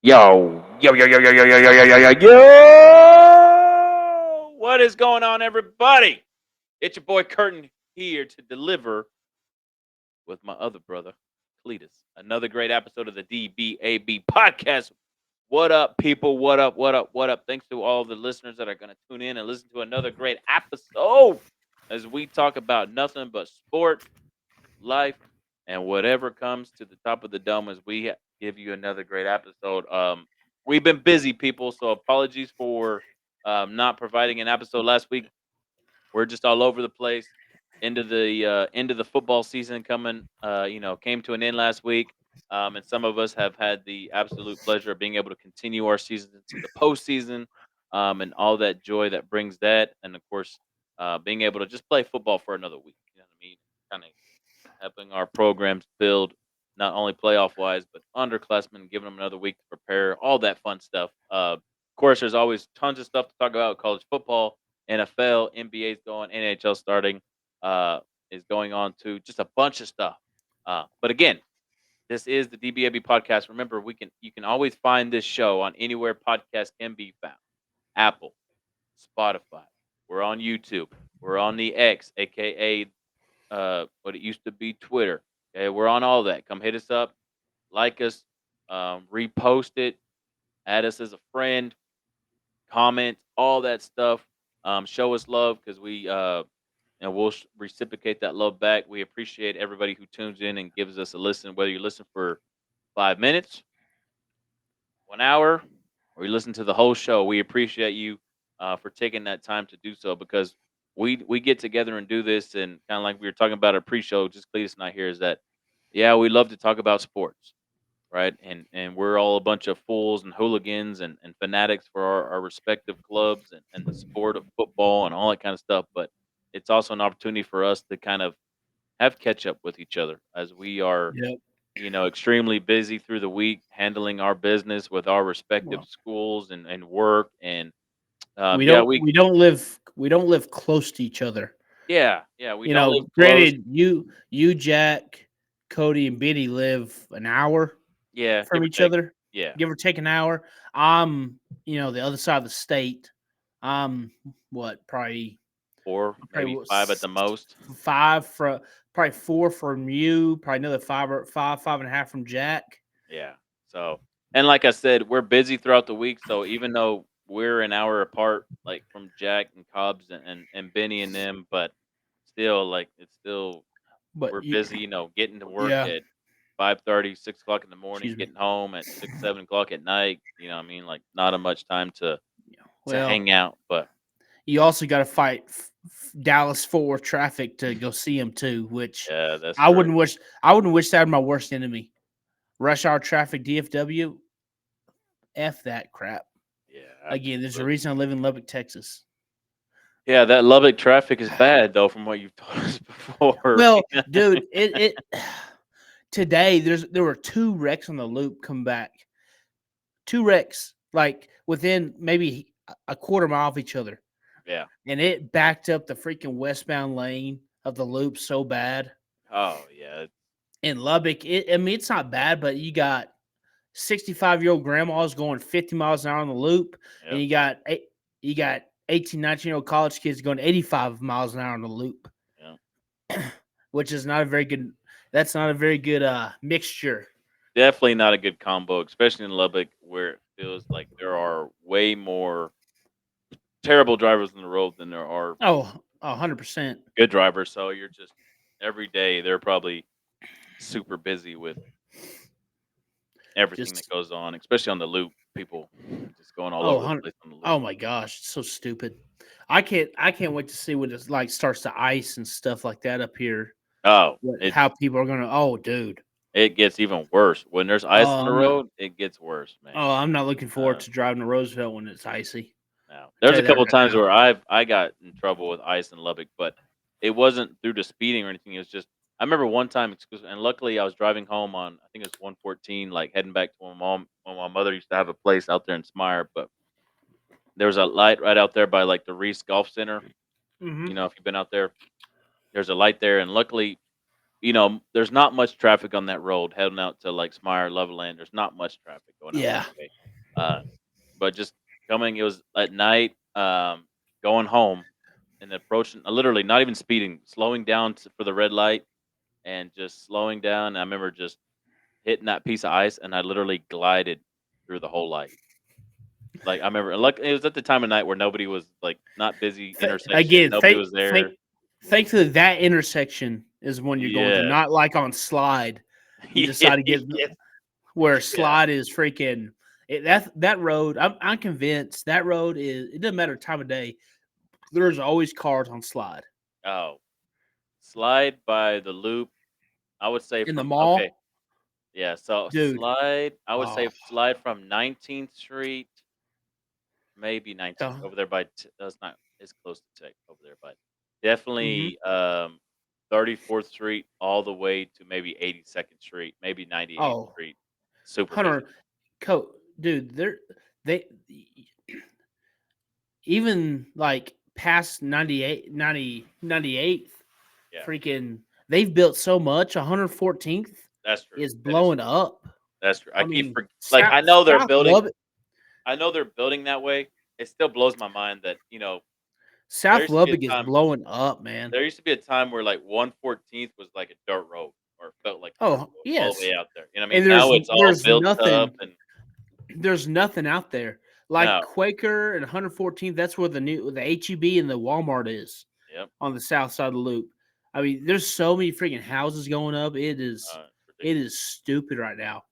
Yo, yo, yo, yo, yo, yo, yo, yo, yo, yo, yo, yo! What is going on, everybody? It's your boy Curtin here to deliver with my other brother, Cletus. Another great episode of the D.B.A.B podcast. What up, people? What up? What up? What up? Thanks to all the listeners that are going to tune in and listen to another great episode as we talk about nothing but sport, life, and whatever comes to the top of the dome as we give you another great episode. We've been busy, people, so apologies for not providing an episode last week. We're just all over the place. End of the football season coming, came to an end last week, and some of us have had the absolute pleasure of being able to continue our season into the postseason, and all that joy that brings that, and of course, being able to just play football for another week. You know what I mean? Kind of helping our programs build not only playoff wise, but underclassmen, giving them another week to prepare, all that fun stuff. Of course, there's always tons of stuff to talk about: college football, NFL, NBA's going, NHL starting, is going on too. Just a bunch of stuff. But again, this is the DBAB podcast. Remember, you can always find this show on anywhere podcasts can be found: Apple, Spotify. We're on YouTube. We're on the X, aka what it used to be Twitter. Okay, we're on all that. Come hit us up, like us, repost it, add us as a friend, comment, all that stuff. Show us love because and we'll reciprocate that love back. We appreciate everybody who tunes in and gives us a listen, whether you listen for 5 minutes, 1 hour, or you listen to the whole show. We appreciate you for taking that time to do so because we get together and do this, and kind of like we were talking about our pre-show, just Cletus and I here, is that yeah, we love to talk about sports, right? And we're all a bunch of fools and hooligans and fanatics for our respective clubs and the sport of football and all that kind of stuff. But it's also an opportunity for us to kind of have catch up with each other as we are, Yep. extremely busy through the week, handling our business with our respective Well, schools and work. And we yeah, don't we don't live we don't live close to each other. yeah, we You don't live know, close. granted, Jack, Cody, and Benny live an hour Yeah, give from or each take. other, Yeah, give or take an hour. I'm, the other side of the state. I'm what four, probably maybe five at the most. five from probably four from you, probably another five and a half from Jack. Yeah. So, and like I said, we're busy throughout the week. So even though we're an hour apart, like from Jack and Cobbs and Benny and them, but still, like it's still But we're busy. Getting to work yeah, at 5:30, 6 o'clock in the morning, excuse me. getting home at 6, 7 o'clock at night. You know, what I mean, like not a much time to Well, hang out. But you also got to fight Dallas Fort Worth traffic to go see him too, which yeah, that's I true. wouldn't wish. I wouldn't wish that on my worst enemy. Rush hour traffic, DFW, f that crap. Yeah, Again, there's a absolutely. reason I live in Lubbock, Texas. Yeah, that Lubbock traffic is bad though, from what you've told us before. Well, dude, it today there were two wrecks on the loop come back. Two wrecks like within maybe a quarter mile of each other, Yeah. and it backed up the freaking westbound lane of the loop so bad. Oh yeah. In Lubbock, I mean, it's not bad, but you got 65-year-old grandmas going 50 miles an hour on the loop, and Yep. you got 18, 19-year-old college kids going 85 miles an hour on the loop, Yep. which is not a very good. That's not a very good mixture. Definitely not a good combo, especially in Lubbock, where it feels like there are way more terrible drivers on the road than there are Oh, 100%. good drivers. So you're just every day they're probably super busy with everything that Just goes on, especially on the loop. People just going all oh, over the 100, place on the loop. oh my gosh, it's so stupid. I can't wait to see when it like starts to ice and stuff like that up here. Oh, How people are gonna? Oh, dude. it gets even worse when there's ice on Oh, the road. It gets worse, man. I'm not looking forward Uh, to driving to Roseville when it's icy. Now, I there's tell a you that couple of right times now. where I got in trouble with ice in Lubbock, but it wasn't through the speeding or anything. It was just I remember one time, and luckily I was driving home on I think it was 114, like heading back to my mom when my mother used to have a place out there in Smire. But there was a light right out there by like the Reese Golf Center. Hmm. If you've been out there, there's a light there, and luckily there's not much traffic on that road heading out to like Smire, Loveland. There's not much traffic going out Yeah. that way. Uh, but just coming, it was at night, going home and approaching, literally not even speeding, slowing down for the red light and just slowing down. I remember just hitting that piece of ice, and I literally glided through the whole light. Like I remember, like it was at the time of night where nobody was like not busy intersection, Again, nobody was there. thankfully that intersection is when you're going through, Yeah, not like on Slide. You yeah, decide to get yes, where yeah. Slide is freaking that road. I'm convinced that road is. It doesn't matter time of day. There's always cars on Slide Oh, slide by the loop. I would say in the from okay, mall, yeah. So dude. slide. I would say Oh, slide from 19th Street, maybe 19th yeah. over there by. That's not as close to Tech over there, but Mm-hmm. definitely 34th Street all the way to maybe 82nd Street, maybe 98th Oh, Street. Super busy. Hunter, dude. They even like past 98th, Yeah, freaking. They've built so much. 114th that's true. is That is blowing up. that's true. I I keep mean, like South South Lubbock, I know they're building that way. It still blows my mind that there South used to be a Lubbock is time blowing up, man. there used to be a time where like 114th was like a dirt road or it felt like a dirt Oh road all the yes, way out there. You know what I and mean? Now it's all there's built up nothing and there's nothing out there like no. Quaker and 114th. That's where the HEB and the Walmart is Yep. on the south side of the loop. I mean, there's so many freaking houses going up. It Ridiculous. is stupid right now.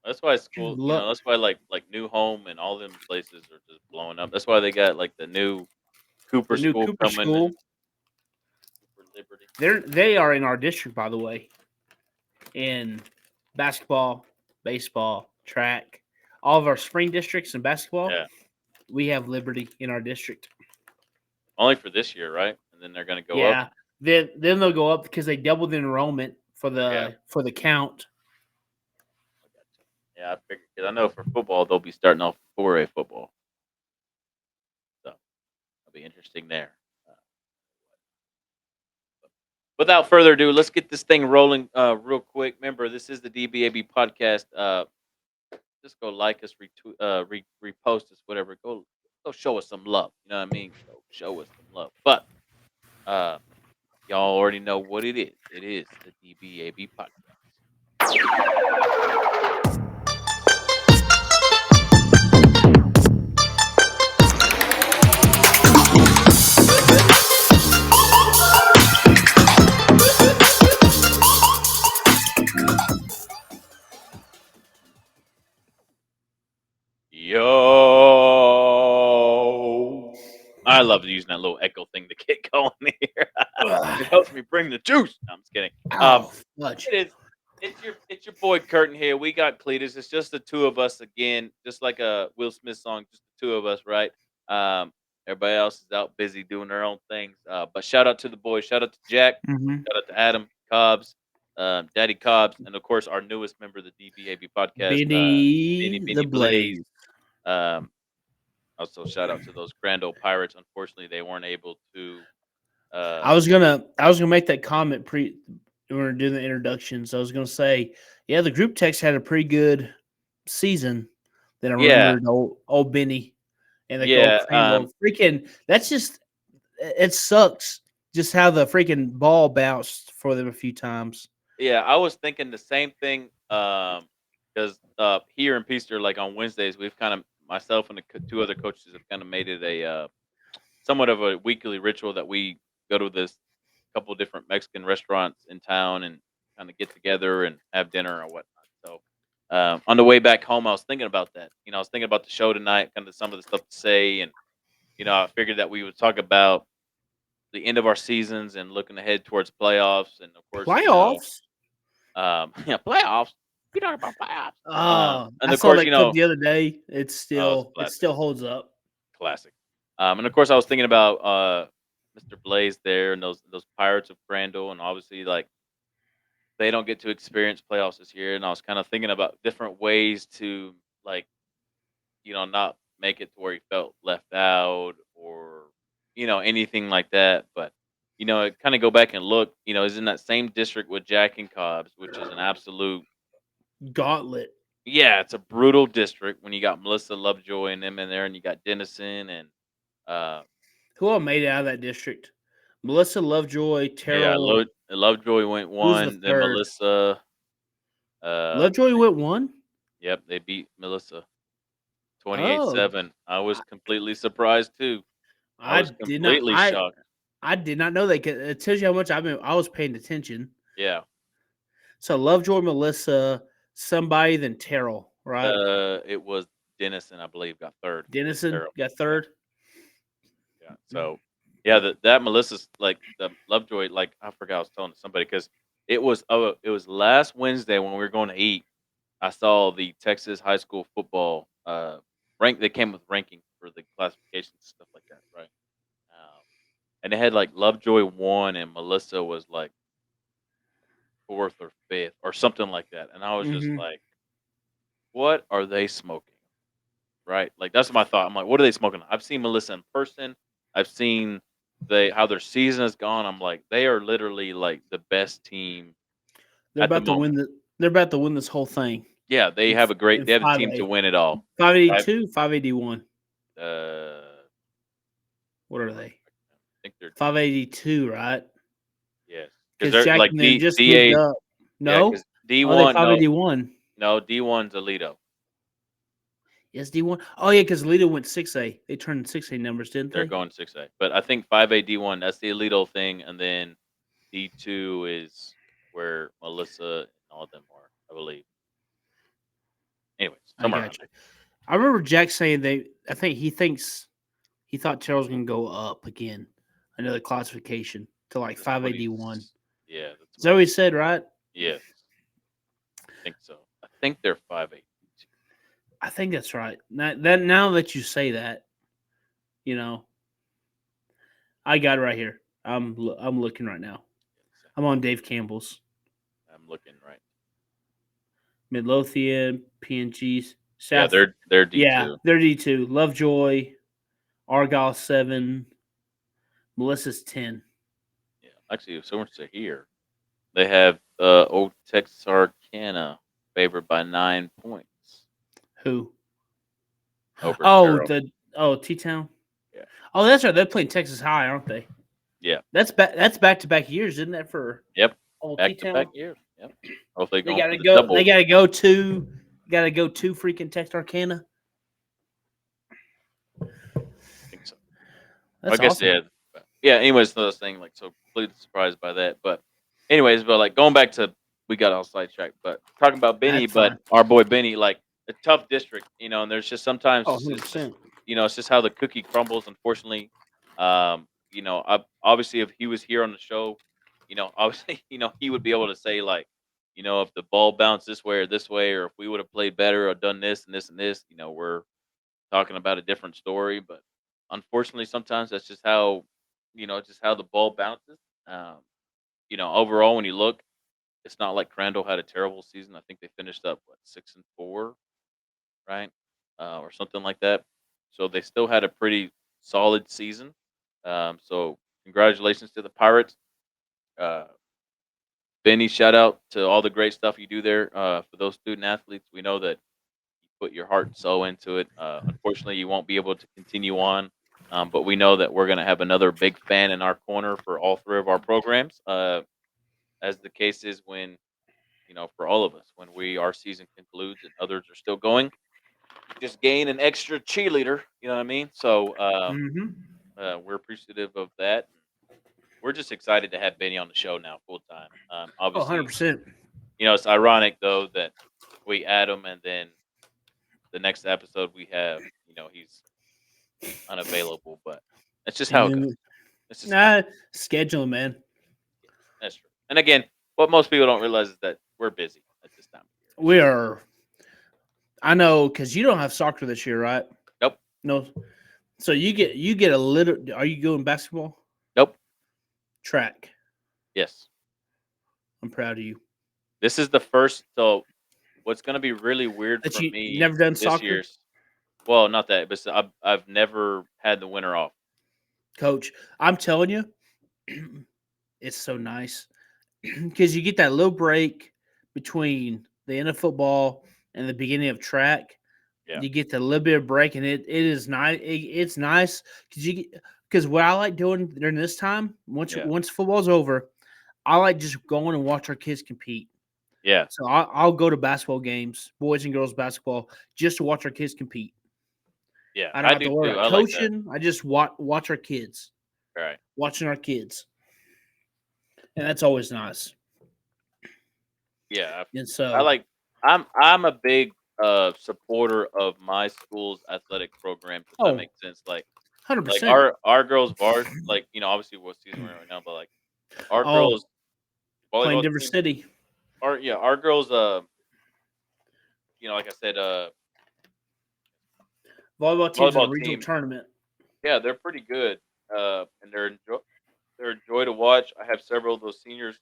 That's why school, Look, that's why like New Home and all them places are just blowing up. That's why they got like the new Cooper the new School Cooper coming and School. Cooper Liberty. They are in our district, by the way, in basketball, baseball, track, all of our spring districts in basketball. Yeah. We have Liberty in our district. Only for this year, right? And then they're gonna go up. Yeah. Then they'll go up because they doubled the enrollment Yeah. for the count. I got you. Yeah, I figured because I know for football they'll be starting off 4A football. So it'll be interesting there. Uh, Without further ado, let's get this thing rolling real quick. Remember, this is the DBAB podcast. Just go like us, repost us, whatever. Go show us some love. You know what I mean? Go show us some love. But uh, y'all already know what it is. It is the DBAB podcast. Yo, I love using that little echo thing to get going here. It helps me bring the juice. No, I'm just kidding. Oh, fudge. It is. It's your boy Curtin here. We got Cletus. It's just the two of us again, just like a Will Smith song. Just the two of us, right? Um, Everybody else is out busy doing their own things. But shout out to the boys. Shout out to Jack. Mm-hmm. Shout out to Adam Cobbs, Daddy Cobbs, and of course our newest member of the DBAB podcast, The Benny Blaze. Blaze. Um, Also, shout out to those Grand Old Pirates. Unfortunately, they weren't able to. Uh, I was gonna make that comment when we were doing the introductions. I was gonna say, yeah, the group text had a pretty good season. Then I yeah, remembered old Benny and the old yeah, Crandall. Freaking, that's just it sucks just how the freaking ball bounced for them a few times. yeah. I was thinking the same thing. Because here in Peaster, like on Wednesdays, we've kind of myself and the two other coaches have kind of made it a somewhat of a weekly ritual that we go to this couple different Mexican restaurants in town and kind of get together and have dinner or whatnot. So on the way back home, I was thinking about that. I was thinking about the show tonight, kind of some of the stuff to say, and I figured that we would talk about the end of our seasons and looking ahead towards playoffs, and of course, Playoffs. yeah, playoffs. We talk about playoffs, and I of saw course, that clip the other day. oh, it's It classic, still holds up. classic. And of course, I was thinking about Mr. Blaze there and those Pirates of Crandall, and obviously, like they don't get to experience playoffs this year. And I was kind of thinking about different ways to like not make it to where he felt left out or anything like that. But kind of go back and look. Is in that same district with Jack and Cobb's, which is an absolute. Gauntlet. Yeah, it's a brutal district when you got Melissa Lovejoy and them in there, and you got Dennison and uh, Who all made it out of that district? Melissa Lovejoy, yeah, Terrell. Lovejoy went Who's the one, then third? Melissa. I Lovejoy think, went one. yep, they beat Melissa twenty eight Oh, seven. I was completely surprised too. I I was did not. completely shocked. I did not know that. It tells you how much I was paying attention. Yeah, So Lovejoy, Melissa, somebody, then Terrell, right? it was Dennison, I believe, got third. Then Dennison Terrell. got Yeah, third. yeah. So yeah, that Melissa's like the Lovejoy. Like I forgot I was telling somebody because it was last Wednesday when we were going to eat. I saw the Texas high school football rank. They came with ranking for the classifications and stuff like that, right? And they had like Lovejoy one and Melissa was like fourth or fifth or something like that. And I was just Mm-hmm. like, what are they smoking? Right? Like that's my thought. I'm like, what are they smoking? I've seen Melissa in person. I've seen how their season has gone. I'm like, they are literally like the best team They're at the about to moment. win the. They're about to win this whole thing. Yeah, they In, have a great. in They have a five team to A, win it all. I 582, 581. What are Let me they? check now. I think they're 582, right? yes, because Because they're like Jackson then D just D moved A. up. Yeah, because No, D are they one. No, 581? no, D1's Alito. Yes, D1. Oh yeah, because Lita went 6A. They turned 6A numbers, didn't They're they? going 6A, but I think 5A D1. That's the Alito thing, and then D2 is where Melissa and all of them are, I believe. Anyways, I somewhere got around you. I remember Jack saying they. I think he thought Terrell's gonna go up again, another classification to like there. That's what 581. he's. Yeah, that's Is what that what he he's. said, right? Yes, I think so. I think they're 5A. I think that's right. Now that you say that, you know, I got it right here. I'm looking right now. I'm on Dave Campbell's. I'm looking right. Midlothian, PNGs, Yeah, South. they're Yeah, D2. they're D2. Lovejoy, Argyle 7, Melissa's 10. Yeah, actually, so much to hear. They have Old Texarkana favored by 9 points Who? over Oh, Terrell. T Town. Yeah, Oh, that's right. They're playing Texas High, aren't they? yeah, That's back to back years, isn't that for yep. old T Back to back Town? years. Yep. Hopefully, They going for gotta the go. They double. gotta go to. Gotta go to freaking Texarkana. I think so. I That's guess awesome. yeah. Yeah. Anyways, so I was saying like so completely surprised by that. But anyways, but like going back to we got all sidetracked. But talking about Benny, That's but fine. our boy Benny, like a tough district, and there's just sometimes Oh, it's just 100%. it's just how the cookie crumbles. Unfortunately, obviously if he was here on the show, obviously he would be able to say like, if the ball bounced this way, or if we would have played better or done this and this and this, we're talking about a different story. But unfortunately, sometimes that's just how the ball bounces. Um, overall, when you look, it's not like Crandall had a terrible season. I think they finished up 6-4, right, or something like that. So they still had a pretty solid season. So congratulations to the Pirates. Uh, Benny, shout out to all the great stuff you do there for those student athletes. We know that you put your heart and soul into it. Unfortunately, you won't be able to continue on, but we know that we're going to have another big fan in our corner for all three of our programs, as the case is when for all of us when our season concludes and others are still going. Just gain an extra cheerleader. You know what I mean? So Mm-hmm. we're appreciative of that. We're just excited to have Benny on the show now, full time. Oh, Obviously, 100%. it's ironic though that we add him and then the next episode we have, he's unavailable, but that's just how it goes. And That's just how. nah, schedule, man. That's true. And again, what most people don't realize is that we're busy at this time of year. We are. I know because you don't have soccer this year, right? Nope. No. So you get a little. Are you going basketball? Nope. Track. Yes. I'm proud of you. This is the first. So what's going to be really weird That for you me never done this soccer, year's. Well, not that, but I've never had the winter off. coach. I'm telling you. it's so nice because you get that little break between the end of football and the beginning of track. Yeah. You get the little bit of break, and it is nice. It's nice because what I like doing during this time, Yeah. once football's over, I like just going and watch our kids compete. Yeah. So I'll go to basketball games, boys and girls basketball, just to watch our kids compete. Yeah. I don't I have do to worry too. about I like that. coaching. I just watch our kids, Right. watching our kids, and that's always nice. Yeah. And I so, like. I'm a big supporter of my school's athletic programs. If that oh, makes sense. Like 100%. our girls vars. Like obviously what season we're in right now, but like our Oh, girls playing volleyball Denver team. City. Our girls. Like I said, Volleyball team's in a volleyball regional team. tournament. Yeah, they're pretty good. And they're a joy to watch. I have several of those seniors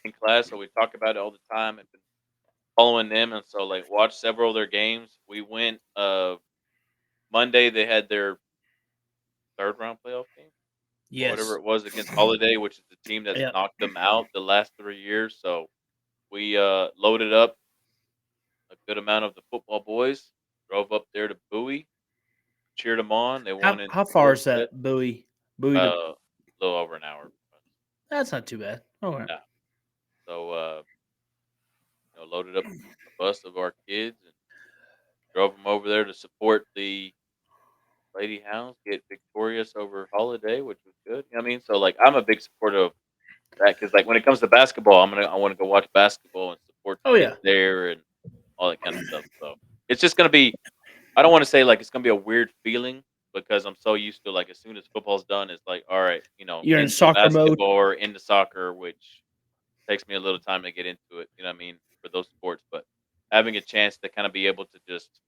in class, so we talk about it all the time and been following them. And so, like, watch several of their games. We went Monday. They had their third round playoff game or whatever Yes. it was against Holiday, which is the team that's Yeah. knocked them out the last 3 years. So we loaded up a good amount of the football boys, drove up there to Bowie, cheered them on. They won in How far four is that sets. Bowie to? A little over an hour. That's not too bad. All right. Yeah. So loaded up a bus of our kids and drove them over there to support the Lady Hounds get victorious over Holiday, which was good. You know what I mean? So like, I'm a big supporter of that because like when it comes to basketball, I want to go watch basketball and support Oh the yeah. kids there and all that kind of stuff. So it's just gonna be. I don't want to say like it's gonna be a weird feeling because I'm so used to like as soon as football's done, it's like all right, You're in into soccer mode. basketball or into soccer, which takes me a little time to get into it. You know what I mean for those sports, but having a chance to kind of be able to just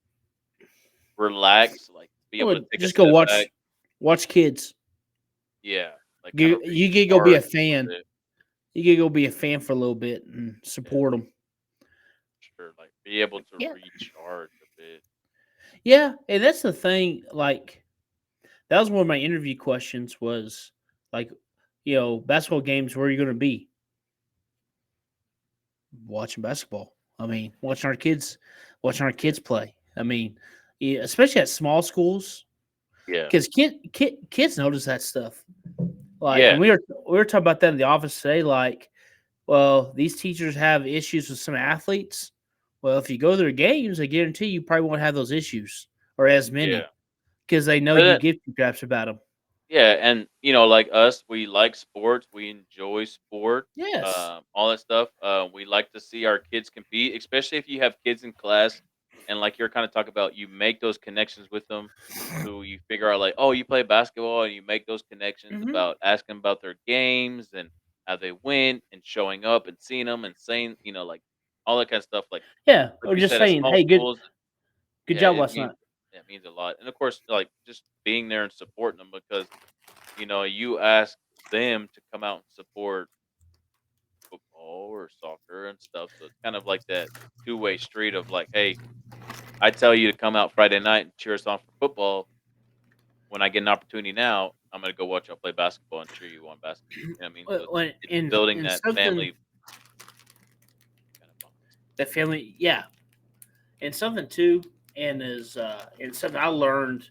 relax, like be able to take a Just go step back. watch kids. Yeah, like kind of You get to go be a recharge a fan. bit. You get to go be a fan for a little bit and Yeah, support them. sure. Like be able to Yeah. recharge a bit. Yeah, and that's the thing. Like that was one of my interview questions. Was like, basketball games. Where are you going to be watching basketball? I mean, watching our kids play. I mean, yeah, especially at small schools, Yeah, because kids notice that stuff. Like, yeah, and we were talking about that in the office today. Like, well, these teachers have issues with some athletes. Well, if you go to their games, I guarantee you probably won't have those issues or as yeah. many because they know But you then, give two craps about them. yeah, and like us, we like sports. We enjoy sport, Yes. all that stuff. We like to see our kids compete, especially if you have kids in class, and like you're kind of talking about, you make those connections with them. So you figure out like, oh, you play basketball, and you make those connections Hmm. about asking about their games and how they went, and showing up and seeing them and saying, like all that kind of stuff. Yeah. Like Or you just said, at saying, small hey, schools, good yeah, job last night. it means a lot. And of course, like just being there and supporting them because you ask them to come out and support football or soccer and stuff. So it's kind of like that two-way street of like, hey, I tell you to come out Friday night and cheer us on for football. When I get an opportunity now, I'm gonna go watch y'all play basketball and cheer you on basketball. You know what I mean? So it's building In that something family kind of bond. that family, yeah, and something too, and something I learned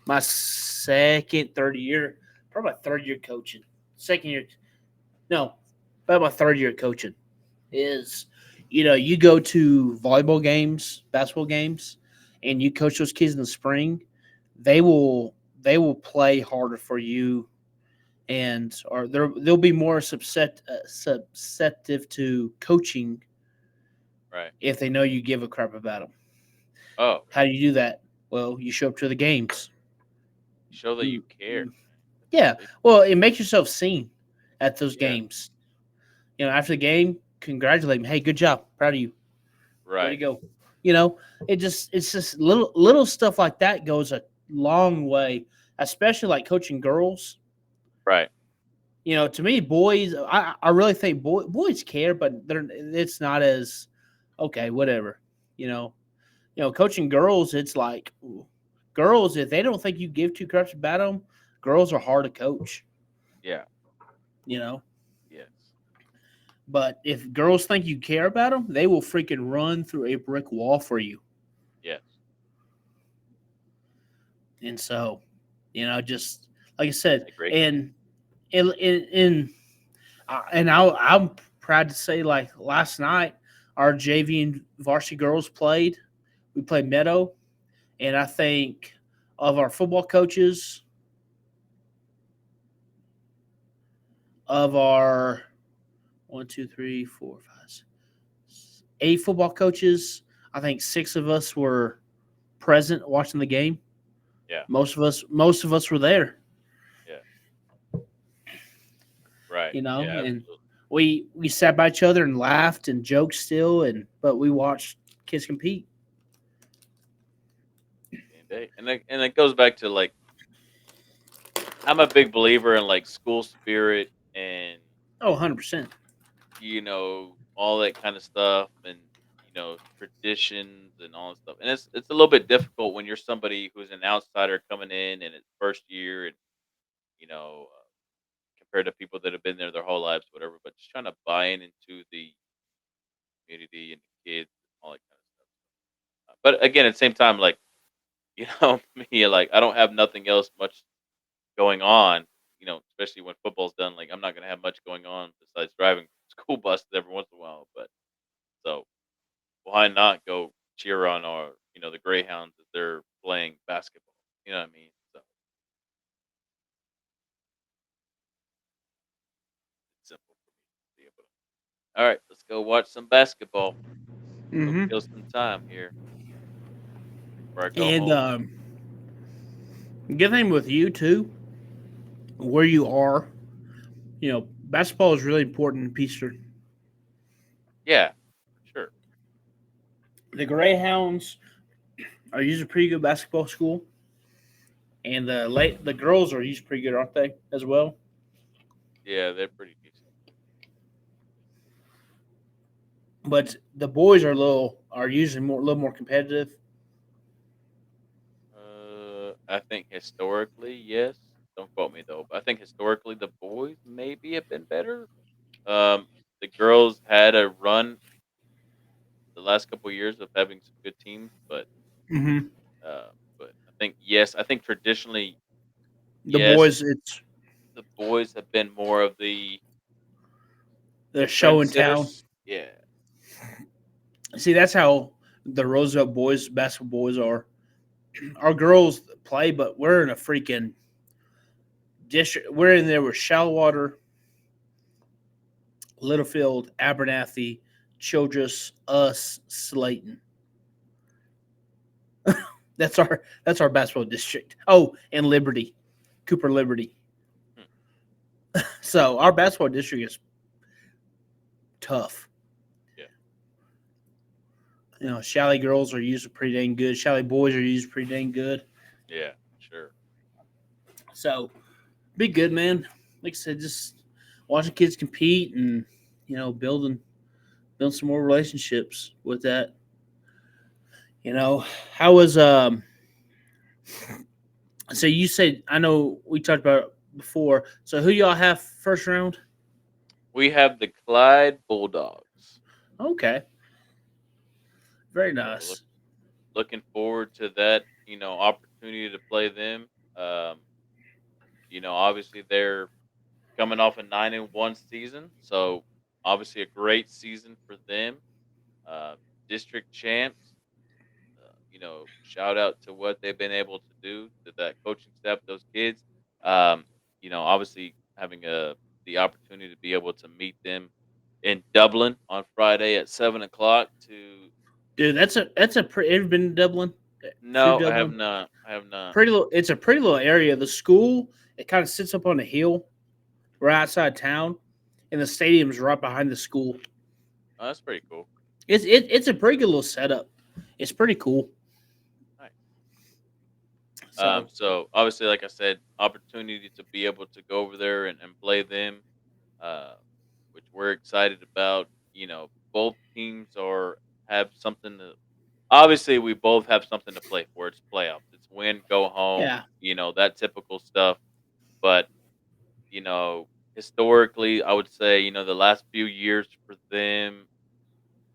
my third year, probably my third year coaching, second year, no, about my third year coaching is, you go to volleyball games, basketball games, and you coach those kids in the spring, they will play harder for you and or they'll be more susceptible to coaching Right. if they know you give a crap about them. Oh, How do you do that? Well, you show up to the games. show that you You, care. That's yeah. big. Well, it makes yourself seen at those Yeah. games. After the game, congratulate them. Hey, good job. Proud of you. Way to Right. go. You know, it's just little stuff like that goes a long way, especially like coaching girls. Right. To me, boys, I really think boys care, but it's not as okay, whatever. You know, coaching girls, it's like girls if they don't think you give two craps about them, girls are hard to coach, Yeah. you know. Yes. But if girls think you care about them, they will freaking run through a brick wall for you. Yes. And so, just like I said, I agree. and I'm proud to say, like last night, our JV and varsity girls played. We played Meadow, and I think of our football coaches, of our one, two, three, four, five, six, eight football coaches, I think six of us were present watching the game. Yeah. Most of us were there, Yeah. Right. Yeah. and Absolutely. we sat by each other and laughed and joked still, but we watched kids compete. Game day. And it goes back to like I'm a big believer in like school spirit and Oh, 100%. all that kind of stuff and traditions and all that stuff. And it's a little bit difficult when you're somebody who's an outsider coming in and it's first year and you know uh, compared to people that have been there their whole lives, whatever. But just trying to buy in into the community and the kids, all that kind of stuff. But again, at the same time, like me, like I don't have nothing else much going on. Especially when football's done. Like I'm not gonna have much going on besides driving school buses every once in a while. But so why not go cheer on our the Greyhounds as they're playing basketball? You know what I mean? So it's simple for me to be able to. All right, let's go watch some basketball. Go Hmm. kill some time here before I go And home. good thing with you too, where you are, basketball is really important in Peaster. Yeah, for sure. The Greyhounds are usually a pretty good basketball school, and the girls are usually pretty good, aren't they, as well? Yeah, they're pretty decent. But the boys are usually a little more competitive. I think historically, yes. Don't quote me though, but I think historically the boys maybe have been better. The girls had a run the last couple of years of having some good teams, Hmm. uh, but I think yes, I think traditionally The yes, boys, it's the boys have been more of the the show in town. trendsetters. Yeah, See, that's how the Roosevelt boys, basketball boys, are. Our girls play, but we're in a freaking district. We're in there with Shallwater, Littlefield, Abernathy, Childress, us, Slayton. That's our basketball district. Oh, and Liberty, Cooper Liberty. hmm, So our basketball district is tough. yeah, Shalley girls are usually pretty dang good. Shalley boys are usually pretty dang good. yeah, sure. So be good, man. Like I said, just watching kids compete and building some more relationships with that. How was So you said, I know we talked about it before. So who y'all have first round? We have the Clyde Bulldogs. Okay, very So nice. looking forward to that. Opportunity to play them. Um, obviously they're coming off a 9-1 season, so obviously a great season for them. Uh, District champs. Shout out to what they've been able to do to that coaching staff, those kids. Um, obviously having the opportunity to be able to meet them in Dublin on Friday at 7 o'clock. To Dude, ever been to Dublin? Through no, I have Dublin? not. I have not. It's a pretty little area. The school, it kind of sits up on a hill right outside town, and the stadium's right behind the school. Oh, that's pretty cool. It's a pretty good little setup. It's pretty cool. Nice. So So obviously, like I said, opportunity to be able to go over there and play them, uh, which we're excited about. Both teams are have something to. Obviously, we both have something to play for. It's playoffs. It's win, go home. yeah, That typical stuff. but historically, I would say the last few years for them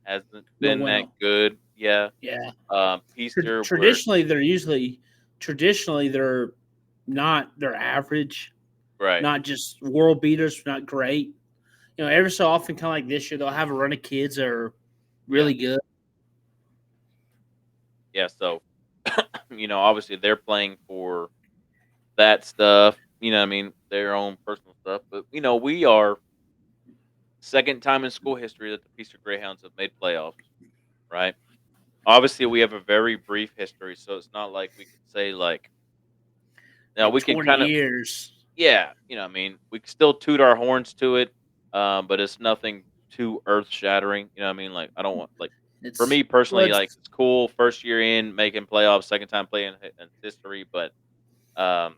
hasn't No been that bueno. good. Yeah, Yeah. Easter, we're Traditionally they're not they're average, right. not just world beaters, not great. Every so often, kind of like this year, they'll have a run of kids that are Yeah, really good. yeah. So obviously they're playing for that stuff. What I mean, their own personal stuff. But we are second time in school history that the Peace Greyhounds have made playoffs. Right. Obviously, we have a very brief history, so it's not like we could say like now In we can 20 kind of years, yeah. I mean, we can still toot our horns to it, but it's nothing too earth shattering. I mean, like I don't want like for it's me well, personally, like it's cool first year in making playoffs, second time playing in history, but um,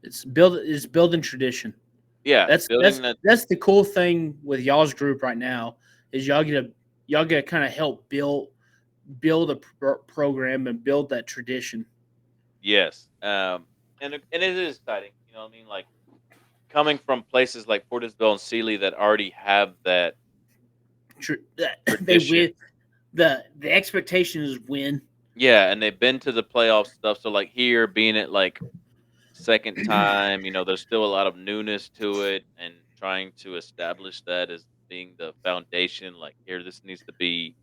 it's building tradition. yeah, That's building that's that. that's the cool thing with y'all's group right now is y'all get to kind of help build a program and build that tradition. Yes, and it is exciting. What I mean, like coming from places like Portisville and Sealy that already have that They tradition. win. The expectation is win. Yeah, and they've been to the playoff stuff. So like here, being at like second time, there's still a lot of newness to it, and trying to establish that as being the foundation. Like here, this needs to be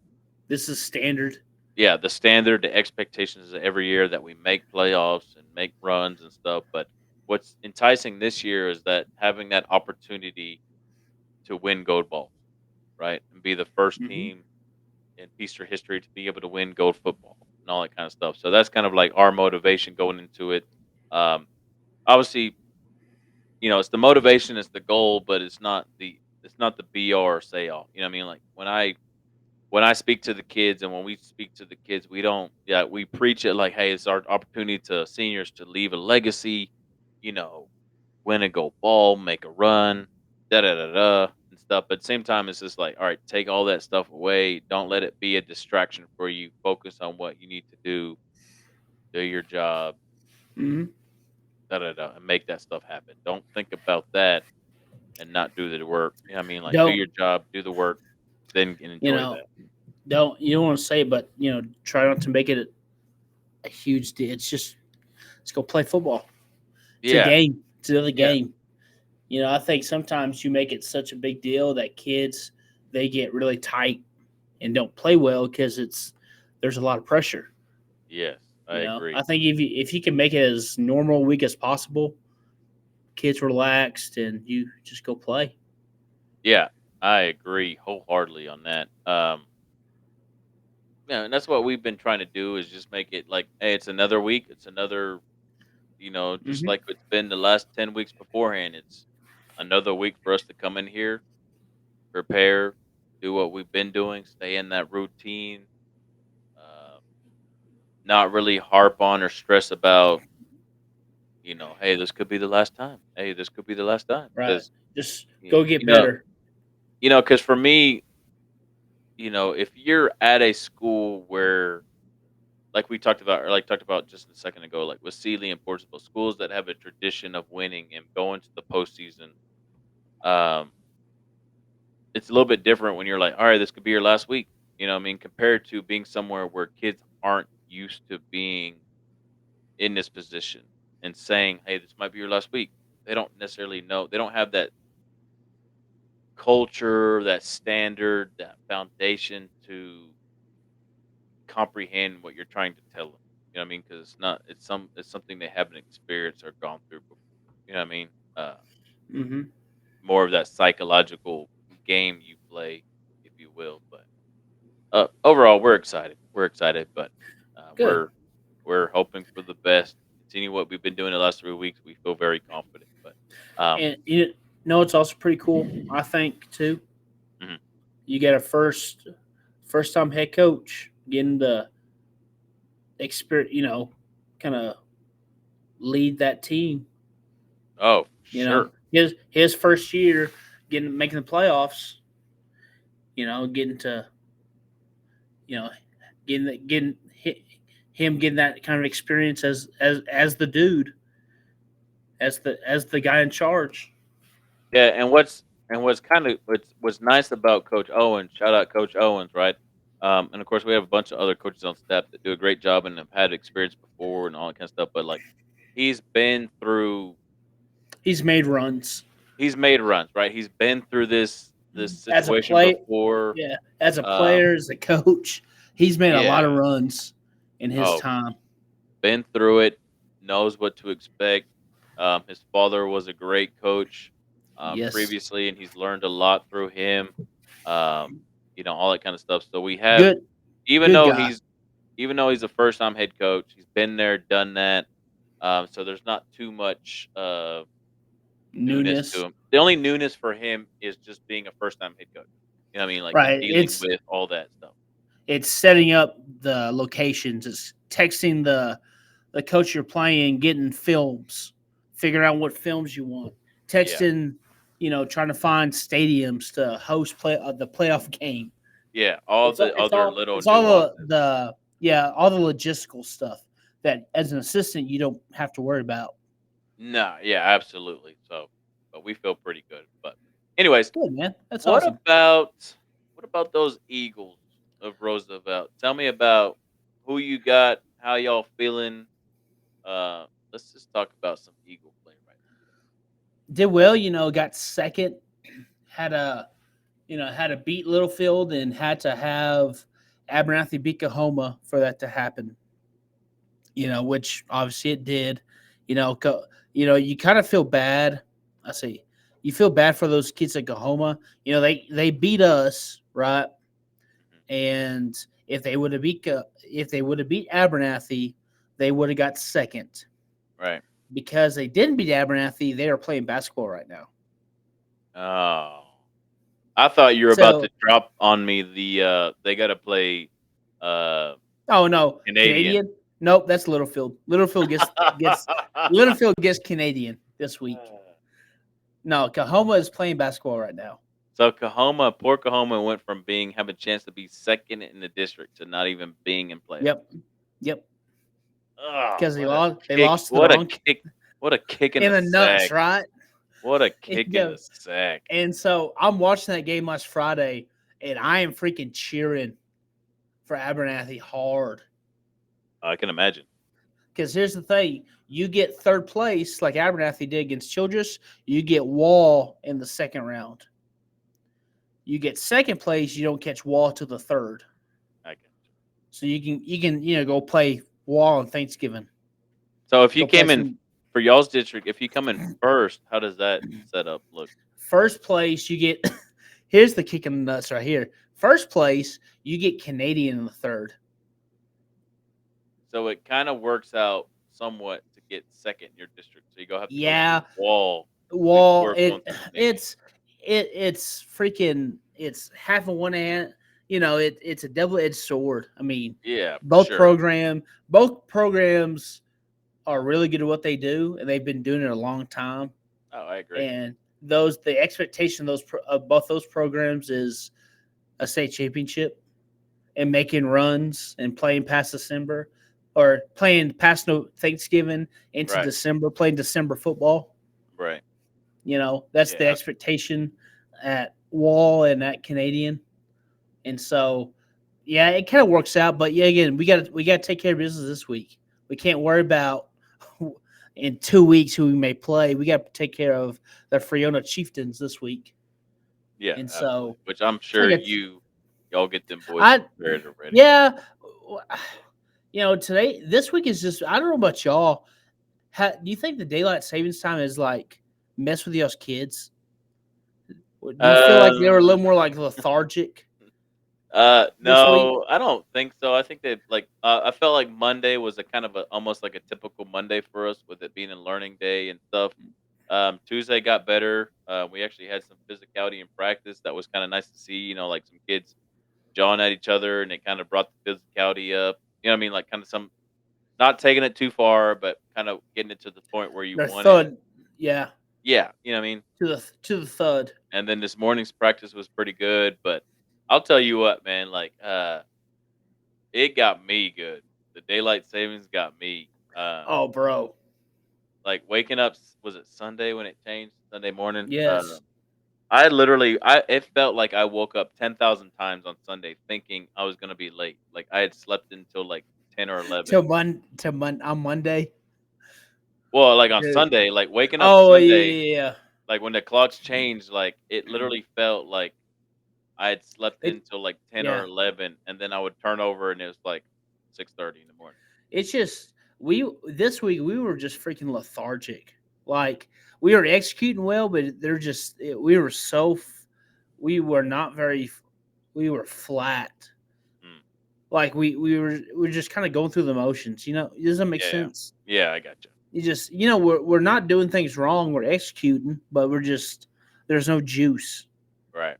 This is standard. yeah, the standard, the expectations of every year that we make playoffs and make runs and stuff. But what's enticing this year is that having that opportunity to win gold balls, right, and be the first Hmm. team in Peaster history to be able to win gold football and all that kind of stuff. So that's kind of like our motivation going into it. Um, Obviously, it's the motivation, it's the goal, but it's not the be all or say all. You know what I mean? Like when I speak to the kids and when we speak to the kids, we don't we preach it like, hey, it's our opportunity to seniors to leave a legacy, you know, win a gold ball, make a run, da da da da and stuff. But at the same time, it's just like, all right, take all that stuff away. Don't let it be a distraction for you. Focus on what you need to do your job, Hmm. da da da, and make that stuff happen. Don't think about that and not do the work. You know what I mean? Like do Don't your job, do the work, then you enjoy know? that. Don't you don't want to say, it, but try not to make it a huge deal. It's just let's go play football. It's a Yeah, game. It's another yeah, game. I think sometimes you make it such a big deal that kids they get really tight and don't play well because there's a lot of pressure. yes, I agree. I think if you can make it as normal week as possible, kids relaxed and you just go play. Yeah, I agree wholeheartedly on that. Yeah, and that's what we've been trying to do is just make it like, hey, it's another week, it's another, just Hmm. like it's been the last 10 weeks beforehand. It's another week for us to come in here, prepare, do what we've been doing, stay in that routine, uh, not really harp on or stress about, hey, this could be the last time. Hey, this could be the last time Right. because Just you go get know, better. because for me, if you're at a school where, like we talked about, or like talked about just a second ago, like with Sealy and Portsmouth, schools that have a tradition of winning and going to the postseason, um, it's a little bit different when you're like, all right, this could be your last week. You know what I mean? Compared to being somewhere where kids aren't used to being in this position and saying, hey, this might be your last week. They don't necessarily know. They don't have that culture, that standard, that foundation to comprehend what you're trying to tell them. You know what I mean? Because it's something they haven't experienced or gone through before. You know what I mean? Hmm. More of that psychological game you play, if you will. But overall, we're excited. We're excited, but Good. we're hoping for the best. Continue what we've been doing the last 3 weeks. We feel very confident. But And it's also pretty cool. I think too. mhm. You get a first time head coach getting the experience. Kind of lead that team. Oh, sure. His first year getting making the playoffs. Getting to you know getting him getting that kind of experience as the dude. as the guy in charge. Yeah, and what's kind of what's nice about Coach Owens, shout out Coach Owens, right? And of course we have a bunch of other coaches on staff that do a great job and have had experience before and all that kind of stuff. But like he's been through, He's made runs he's made runs, right? He's been through this as a situation play. before. Yeah, as a Um, player, as a coach, he's made a lot yeah, of runs in his oh, time. been through it, knows what to expect. His father was a great coach Yes, previously, and he's learned a lot through him. Um, all that kind of stuff. So we have, good even good though guy. he's a first time head coach, he's been there, done that. So there's not too much newness to Newness, him. The only newness for him is just being a first time head coach. You know what I mean? Like and right? dealing with all that stuff. It's setting up the locations. It's texting the coach you're playing, getting films, figuring out what films you want, Yeah, texting, trying to find stadiums to host the playoff game. yeah. All It's the other little it's all nuances. the yeah, all the logistical stuff that as an assistant you don't have to worry about. No, yeah, absolutely. So, but we feel pretty good. But, anyways, Good man, that's what awesome. about what about those Eagles of Roosevelt? Tell me about who you got, how y'all feeling. Let's just talk about some Eagle play right Did well, got second, had a had to beat Littlefield and had to have Abernathy beat Kahoma for that to happen. Which obviously it did. You kind of feel bad. I see. You feel bad for those kids at Kahoma. They beat us, right? now. And if they would have beat Abernathy, they would have got second. Right. Because they didn't beat Abernathy, they are playing basketball right now. Oh, I thought you were about So, to drop on me the they got to play uh oh no, Canadian. Canadian. Nope, that's Littlefield. Littlefield gets Canadian this week. No, Kahoma is playing basketball right now. So poor Kahoma went from being having a chance to be second in the district to not even being in playoffs. Yep, yep. Oh, Because they what a lost. They kick! lost to the What a wrong kick! What a kick in in the the nuts, sack! right? What a You kick in know, the sack! and so I'm watching that game last Friday, and I am freaking cheering for Abernathy hard. I can imagine. Because here's the thing: you get third place like Abernathy did against Childress, you get Wall in the second round. You get second place, you don't catch Wall to the third. I can. So you can go play Wall on Thanksgiving. So if you Go play came in some for y'all's district, if you come in first, how does that setup look? first place. You get here's the kick in the nuts right here. First place, you get Canadian in the third. So it kind of works out somewhat to get second in your district. So you go have to go through Yeah, Wall Wall. before going through Canadian. It's freaking. It's half of one hand. It's a double edged sword. I mean, Yeah, for both sure. program both programs are really good at what they do, and they've been doing it a long time. Oh, I agree. And the expectation of of both those programs is a state championship and making runs and playing past December or playing past no Thanksgiving into Right, December, playing December football. right. That's Yeah, the expectation at Wall and at Canadian. And so, yeah, it kind of works out. But yeah, again, we got to take care of business this week. We can't worry about in 2 weeks who we may play. We got to take care of the Friona Chieftains this week. yeah, And absolutely. so, Which I'm so I sure got y'all get them boys I prepared already. yeah, today this week is just I don't know about y'all. Do you think the daylight savings time is like mess with y'all's kids? Do you feel like they were a Um, little more like lethargic this week? no, I don't think so. I think they like. I felt like Monday was a kind of a almost like a typical Monday for us, with it being a learning day and stuff. Tuesday got better. We actually had some physicality in practice that was kind of nice to see. Like some kids jawing at each other, and it kind of brought the physicality up. You know what I mean? Like kind of some not taking it too far, but kind of getting it to the point where you Their want it. thud, yeah, Yeah, you know what I mean. to the thud. And then this morning's practice was pretty good, but I'll tell you what, man. Like, it got me good. The daylight savings got me. Oh, bro, like waking up. Was it Sunday when it changed? Sunday morning. Yes. I literally, it felt like I woke up 10,000 times on Sunday thinking I was gonna be late. Like I had slept until like 10 or 11. On Monday. Well, like on Yeah. Sunday, like waking up Oh Sunday, yeah. like when the clocks changed, like it literally felt like I had slept It until like 10 or yeah. 11, and then I would turn over and it was like 6:30 in the morning. It's just we this week we were just freaking lethargic. Like we were executing well, but they're just we were we were not very we were flat. Mm. Like we were just kind of going through the motions. Does that make Yeah, yeah, sense? yeah. I got you. You just we're not doing things wrong. We're executing, but we're just there's no juice Right.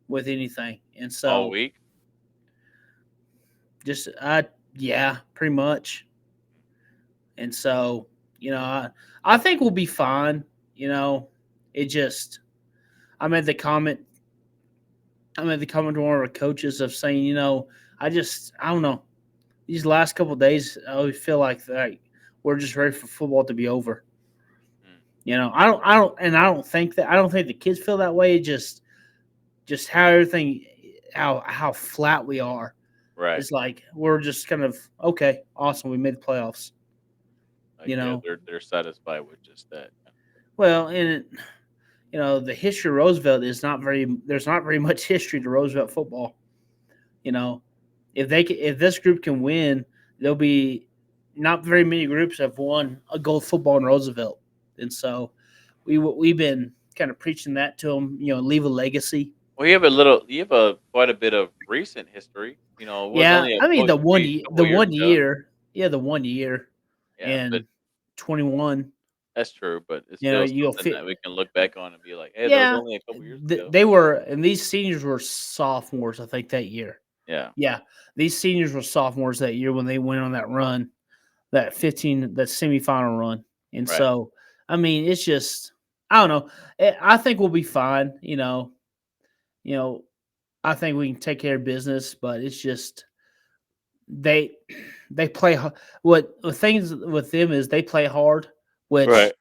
with anything, and All so week. just yeah, pretty much. And so I think we'll be fine. You know, it just I made the comment. I made the comment to one of our coaches of saying, I don't know. These last couple of days, I always feel like we're just ready for football to be over. Mm. I don't think the kids feel that way. Just how everything, how flat we are. Right. It's like we're just kind of okay, awesome. We made the playoffs. Like You yeah, know, they're satisfied with just that. well, and the history of Roosevelt is not very. There's not very much history to Roosevelt football. You know, if this group can win, there'll be not very many groups have won a gold football in Roosevelt, and so we've been kind of preaching that to them. Leave a legacy. Well, you have a quite a bit of recent history. It was Yeah, only I mean supposed to be a couple the years one ago. year, yeah, the 1 year Yeah, but and 21. that's true. But it's still You'll something fit. that we can look back on and be like, hey, that was Yeah, only a couple years ago. they were, and these seniors were sophomores, I think, that year. Yeah. Yeah, these seniors were sophomores that year when they went on that run, that semifinal run. And Right. so, I mean, it's just, I don't know. I think we'll be fine. You know, I think we can take care of business, but it's just they they play what the things with them is they play hard, which Right.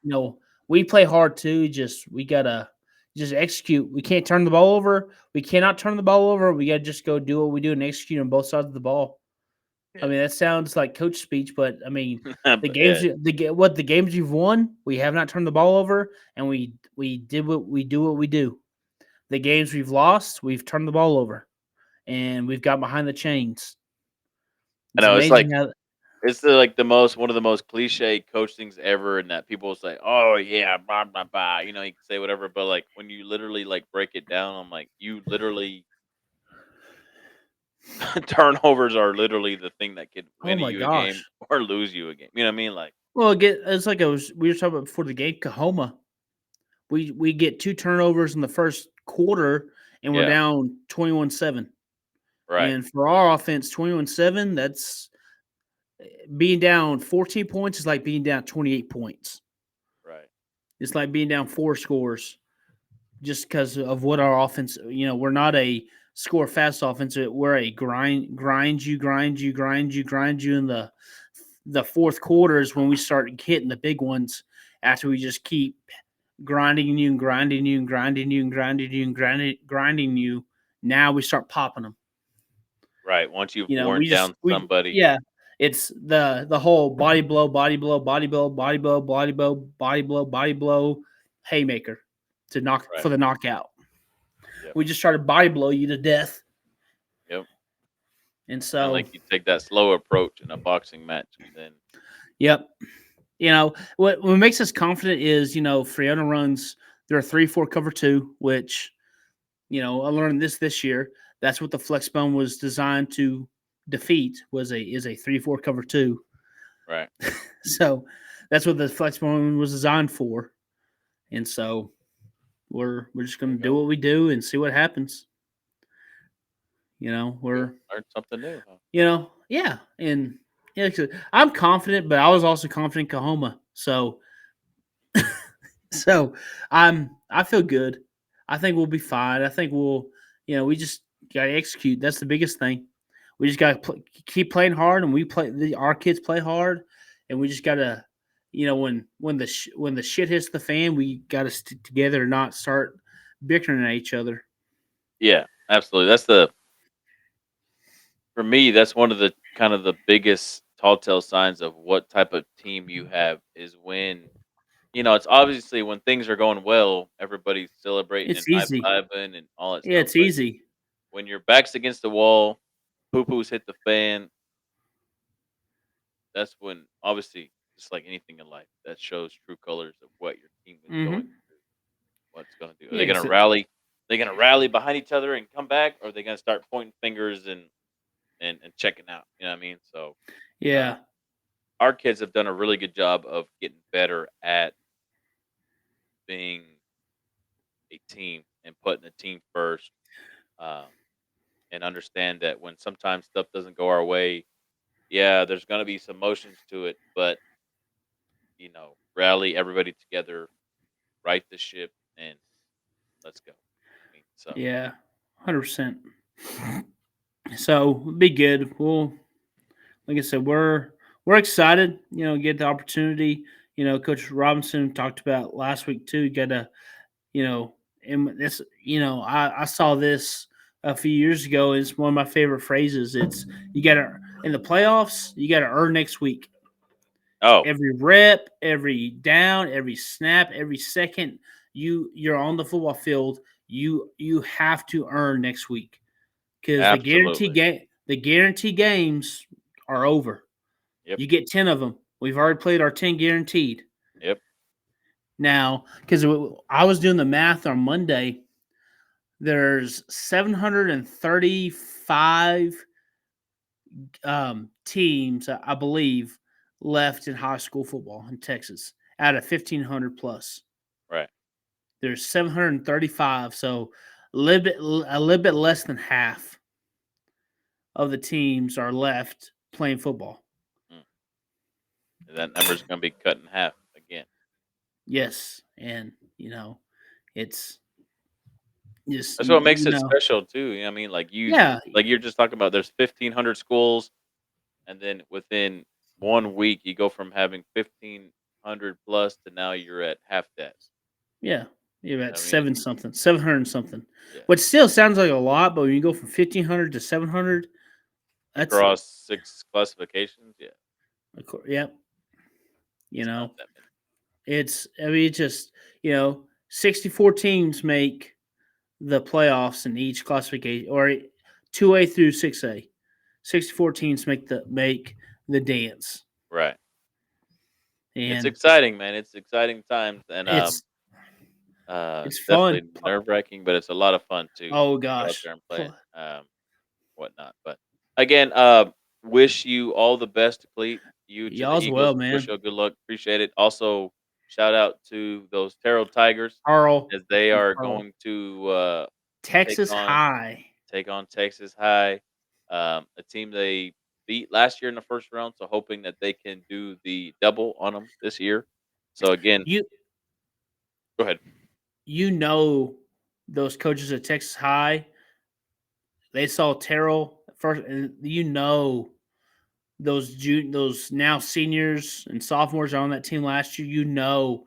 we play hard too. Just we gotta just execute. We can't turn the ball over. We cannot turn the ball over. We gotta just go do what we do and execute on both sides of the ball. I Yeah. mean, that sounds like coach speech, but I mean, But yeah. the games you've won, we have not turned the ball over, and we did what we do what we do. The games we've lost, we've turned the ball over, and we've got behind the chains. I It's know it's amazing like how. it's the most one of the most cliche coach things ever, and that people say, "Oh yeah, blah blah blah." You can say whatever, but like when you literally like break it down, I'm like, you literally turnovers are literally the thing that could Oh win my you a game gosh! or lose you a game. You know what I mean? Like, Well, it's like we were talking about before the game. Kahoma, we get two turnovers in the first quarter, and we're yeah, down 21-7. right, And for our offense, 21-7, that's being down 14 points is like being down 28 points. right, It's like being down four scores just because of what our offense. We're not a score fast offense. We're a grind you in the fourth quarter is when we start hitting the big ones. After we just keep grinding you and grinding you and grinding you and grinding you and grinding you, now we start popping them. right. Once you've We worn just down we somebody, yeah. It's the whole body blow, body blow, body blow, body blow, body blow, body blow, body blow, haymaker to knock right? for the knockout. Yep, We just try to body blow you to death, yep. and Kind of so like you take that slow approach in a boxing match, and then yep. What makes us confident is Friona runs their 3-4 cover two, which I learned this year. That's what the flex bone was designed to defeat is a 3-4 cover two. right, So that's what the flex bone was designed for. And so we're just there gonna you do go. what we do and see what happens. Go We're learn something new. Huh? yeah, and yeah, 'cause I'm confident, but I was also confident in Kahoma. So I feel good. I think we'll be fine. I think we just gotta execute. That's the biggest thing. We just gotta keep playing hard, and our kids play hard, and we just gotta when the shit hits the fan, we got to stick together and not start bickering at each other. Yeah, absolutely. For me, that's one of the kind of the biggest tall tale signs of what type of team you have is when it's obviously when things are going well, everybody's celebrating and It's high easy. fiving and all that Yeah, stuff. it's But easy. when your back's against the wall, poo poo's hit the fan, that's when obviously just like anything in life, that shows true colors of what your team is going Hmm. through, what it's gonna do. Are Yeah, they gonna 'cause rally? They gonna rally behind each other and come back, or are they gonna start pointing fingers and checking out? You know what I mean? So uh, yeah, our kids have done a really good job of getting better at being a team and putting the team first, um, and understand that when sometimes stuff doesn't go our way, yeah, there's going to be some emotions to it, but rally everybody together, right the ship, and let's go. I mean, so yeah, 100%. So be good. Well, like I said, we're excited. Get the opportunity. Coach Robinson talked about last week too. Got to you know, and this I saw this a few years ago. It's one of my favorite phrases. It's you got to in the playoffs. You got to earn next week. oh, Every rep, every down, every snap, every second you're on the football field, you have to earn next week because absolutely, the guarantee games are over. yep, You get 10 of them. We've already played our 10 guaranteed. yep, Now, because I was doing the math on Monday, there's 735 teams, I believe, left in high school football in Texas out of 1,500 plus. right, There's 735, so a little bit less than half of the teams are left playing football. mm. And that number's going to be cut in half again. Yes, and it's just That's what makes it special too. You know what I mean? yeah, Like you're just talking about. There's 1,500 schools. And then within 1 week, you go from having 1,500 plus to now you're at half that. yeah. You're I at mean, 700 something, yeah, which still sounds like a lot. But when you go from 1,500 to 700, that's across 6 classifications, yeah, yep. You it's not know, that many. it's just 64 teams make the playoffs in each classification, or 2A through 6A. 64 teams make the dance, Right. It's and exciting, man. It's exciting times, and it's it's it's fun. definitely nerve wracking, but it's a lot of fun too. Oh Go out gosh, there and play it, whatnot. But again, wish you all the best, Cleet. You to the y'all's well, Eagles. Wish man. you good luck. Appreciate it. Also, shout out to those Terrell Tigers Carl, as they are Carl, going to take Texas on High. Texas High, a team they beat last year in the first round. So hoping that they can do the double on them this year. So again, You go ahead. you know those coaches at Texas High. They saw Terrell first, and those now seniors and sophomores are on that team last year.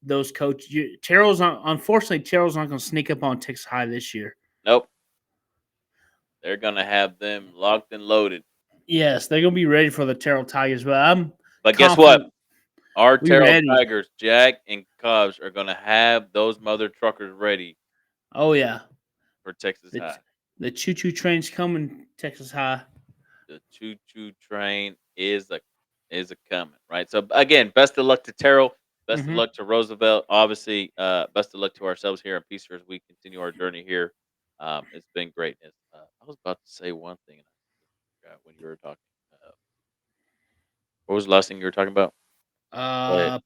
Those coaches. Terrell's not, unfortunately, Terrell's not going to sneak up on Texas High this year. Nope, they're gonna have them locked and loaded. Yes, they're going to be ready for the Terrell Tigers, but I'm But guess what? confident Our we Terrell ready. Tigers, Jack and Cubs, are gonna have those mother truckers ready Oh yeah, for Texas the High. the choo choo train's coming. Texas High. The choo choo train is a coming, right? So again, best of luck to Terrell. Best of Hmm. luck to Roosevelt. Obviously, best of luck to ourselves here in Peace as we continue our journey here. It's been great. I was about to say one thing and I forgot when you were talking. What was the last thing you were talking about? Go ahead.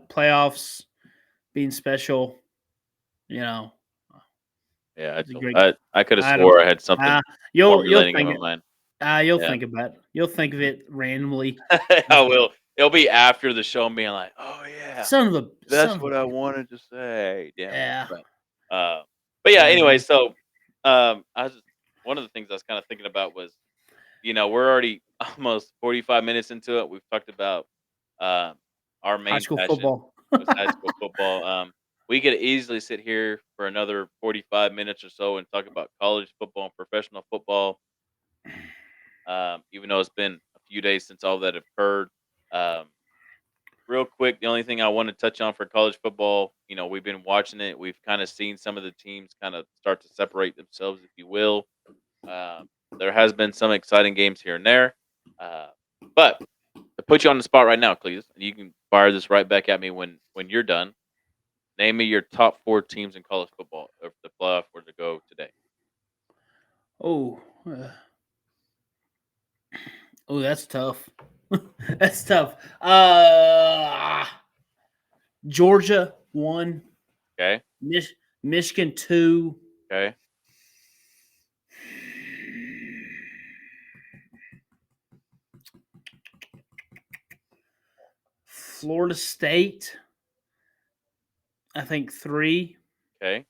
Playoffs being special. You know, Yeah, it's a great. I could have I don't. swore I had something Uh, you'll formulating in think my it. mind. You'll Yeah, think about it. You'll think of it randomly. I As we, will. It'll be after the show, being like, "Oh yeah, son that's of a what I wanted to say." Damn it! yeah. Uh, but yeah. I Anyway, know. so I was just one of the things I was kind of thinking about was we're already almost 45 minutes into it. We've talked about um, our High main school passion football. was high school football. We could easily sit here for another 45 minutes or so and talk about college football and professional football. Even though it's been a few days since all that occurred. Um, Real quick, the only thing I want to touch on for college football, we've been watching it. We've kind of seen some of the teams kind of start to separate themselves, if you will. Um, there has been some exciting games here and there. Uh, but to put you on the spot right now, Cletus, and you can fire this right back at me when you're done. Name me your top four teams in college football if the playoff were to go today. Oh, oh, that's tough. That's tough. Georgia 1, Okay. Michigan 2, Okay. Florida State, I think 3, Okay.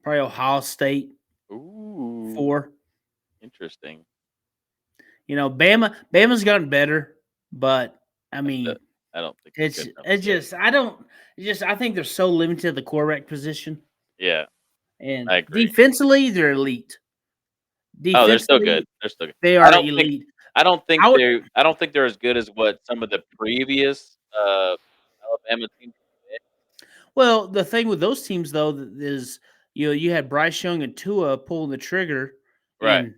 probably Ohio State Ooh, 4. interesting. Bama's gotten better, but I I, th- mean, I don't think they're it's good enough it's still. just I don't it's just I think they're so limited to the quarterback position, Yeah, and I agree. defensively they're elite. Oh, they're still good. Defensively, They're still good. they I are don't think elite. I don't think I would they're as good as what some of the previous Alabama teams have been. Well, the thing with those teams though is you had Bryce Young and Tua pulling the trigger, Right.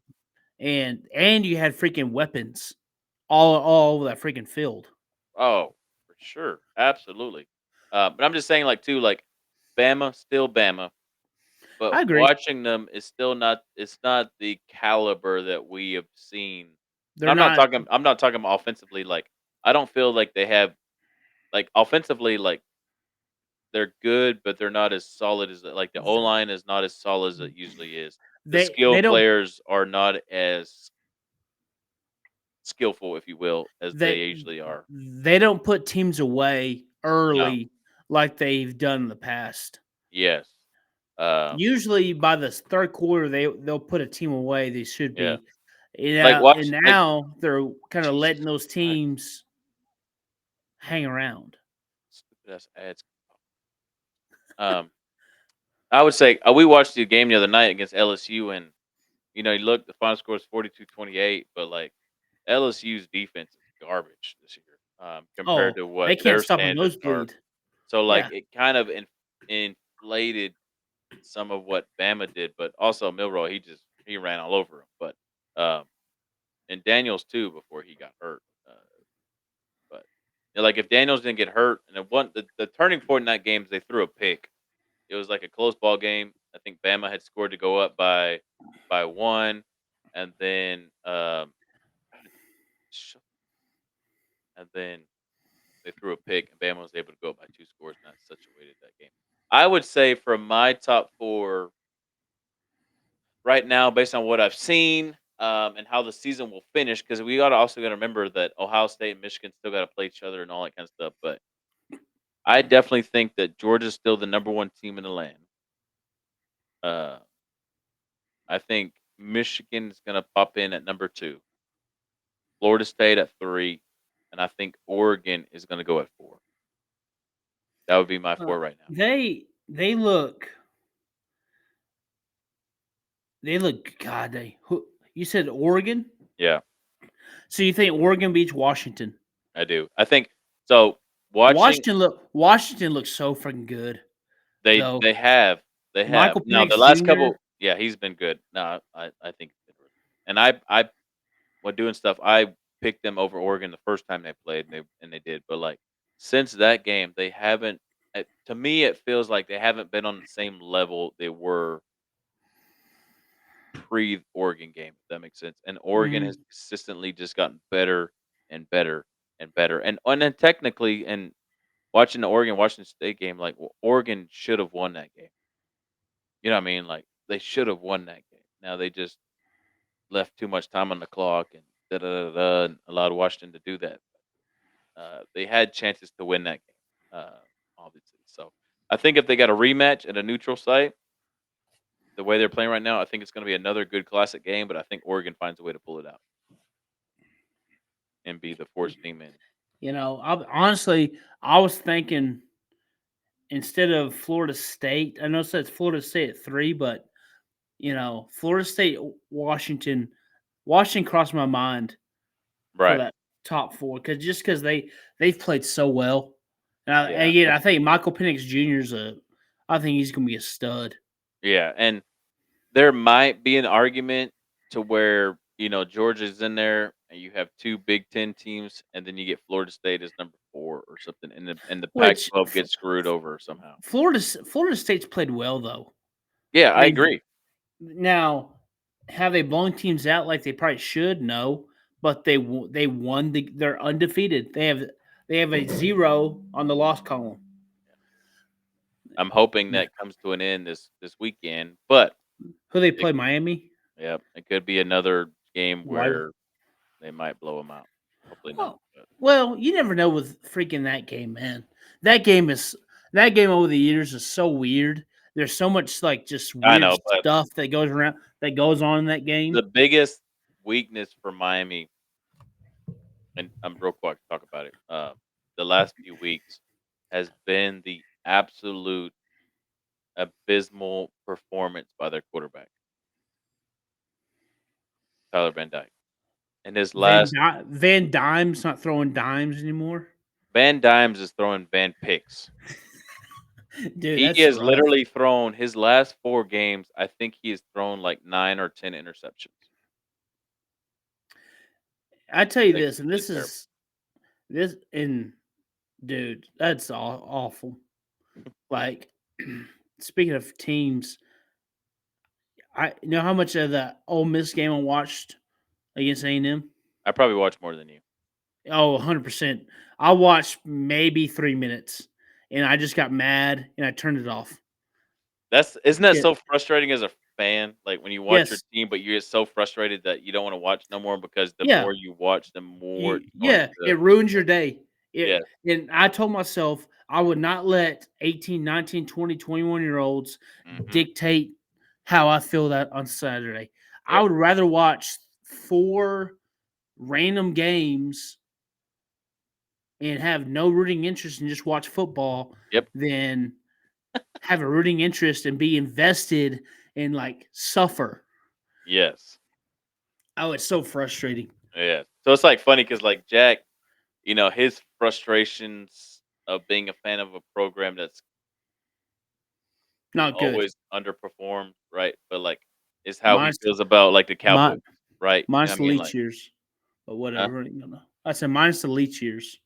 and and you had freaking weapons all over that freaking field. Oh, for sure. Absolutely. But I'm just saying, like, too, like, Bama, still Bama, I but agree. watching them is still not. It's not the caliber that we have seen. And They're not. I'm not talking offensively. Like, I don't feel like they have like offensively. Like, they're good, but they're not as solid as like the O line is not as solid as it usually is. The skill They don't players are not as skillful, if you will, as they they usually are. they don't put teams away No. early like they've done in the past. Yes. Um. Usually by the third quarter they'll put a team away they should Yeah. be. Like And watch. Like now they're kind of letting Jesus those Christ. teams hang around. Stupid ass ads. Um. I would say we watched the game the other night against LSU, and you look, the final score is 42-28, but like LSU's defense is garbage this year compared Oh, to they what can't their stop a standards are. nosebleed. So like Yeah. it kind of inflated some of what Bama did, but also Milroy he ran all over him. But and Daniels too before he got hurt. But like if Daniels didn't get hurt, and the turning point in that game is they threw a pick. It was like a close ball game. I think Bama had scored to go up by one, and then sh- and then they threw a pick, and Bama was able to go up by two scores, and that situated that game. I would say from my top four right now, based on what I've seen and how the season will finish, because we got to remember that Ohio State and Michigan still got to play each other and all that kind of stuff. But I definitely think that Georgia's still the number one team in the land. Uh, I think Michigan is going to pop in at number two, Florida State at three, and I think Oregon is going to go at four. That would be my Uh, four right now. they look God you said Oregon? Yeah, So you think Oregon beats Washington? I do. I think so. Watching Washington looks so freaking good though. they have Michael now the Penix last Jr. couple. Yeah, he's been good. No, I think, and I when doing stuff, I picked them over Oregon the first time they played, and they did. But like since that game, they haven't. To me, it feels like they haven't been on the same level they were pre Oregon game. If that makes sense. And Oregon has Mhm. consistently just gotten better and better and better. And then technically, and watching the Oregon Washington State game, like Oregon should have won that game. You know what I mean? Like they should have won that game. Now they just left too much time on the clock and da da da da, and allowed Washington to do that. They had chances to win that game, obviously. So I think if they got a rematch at a neutral site, the way they're playing right now, I think it's going to be another good classic game. But I think Oregon finds a way to pull it out. and be the fourth team in. I was thinking instead of Florida State, I know it says Florida State at 3, but Florida State, Washington, Washington crossed my mind for Right. that top 4 because they've played so well. And Yeah. again, I think Michael Penix Jr. I think he's gonna be a stud. Yeah. And there might be an argument to where, Georgia's in there and you have two Big Ten teams, and then you get Florida State as number 4 or something, and the Which Pac-12 gets screwed over somehow. Florida State's played well though. Yeah, I They agree. now have they blown teams out like they probably should? No, but they won. They're undefeated. They have a 0 on the loss column. I'm hoping that comes to an end this weekend, but Who they it, play? Miami. it could be another game Why? where they might blow them out. Hopefully not. Well, But well, you never know with freaking that game, man. That game is that game over the years is so weird. There's so much like just I weird know, but stuff that goes on in that the game. biggest weakness for Miami, and I'm real quick to talk about it. The last few weeks has been the absolute abysmal performance by their quarterback, Tyler Van Dyke. And his last Van Dyne's not throwing dimes anymore. Van Dimes is throwing Van Picks. Dude, He that's has rough. literally thrown his last 4 games. I think he has thrown like 9 or 10 interceptions. I tell you Like, this, and it's terrible. this and dude, that's awful. Like speaking of teams, I know how much of the Ole Miss game I watched against A&M. I probably watch more than you. Oh, 100%. I watched maybe 3 minutes and I just got mad and I turned it off. Isn't that Yeah. so frustrating as a fan? Like when you watch your Yes. team, but you get so frustrated that you don't want to watch no more because the Yeah. more you watch, the more it's going Yeah, to. it ruins your day. Yeah. And I told myself I would not let 18, 19, 20, 21 year olds Hmm. dictate how I feel that on Saturday. I Yep. would rather watch 4 random games and have no rooting interest and just watch football Yep. than have a rooting interest and be invested and like suffer. Yes. Oh, it's so frustrating. Yeah. So it's like funny because like Jack, his frustrations of being a fan of a program that's Not good. always underperformed, right? But like, is how he Minus feels about like the my Cowboys, right? You know minus what the I mean? leech Like, years. But huh? whatever. I said minus the leech years.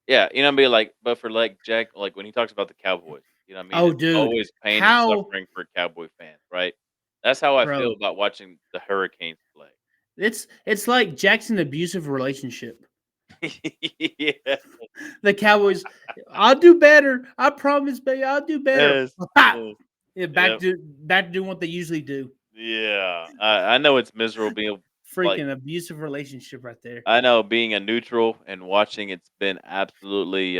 Yeah, you know what I mean? Like, but for like Jack, like when he talks about the Cowboys, you know what I mean? Oh, It's dude. always pain and How suffering for Cowboy fans, right? That's how I feel bro. about watching the Hurricanes play. It's like Jackson abusive relationship. Yeah. The Cowboys, I'll do better. I promise, baby, I'll do better. Yes. Ha! Yes. Yeah, Yep. back to doing what they usually do. Yeah. I know it's miserable being like Freaking abusive relationship right there. I know being a neutral and watching it's been absolutely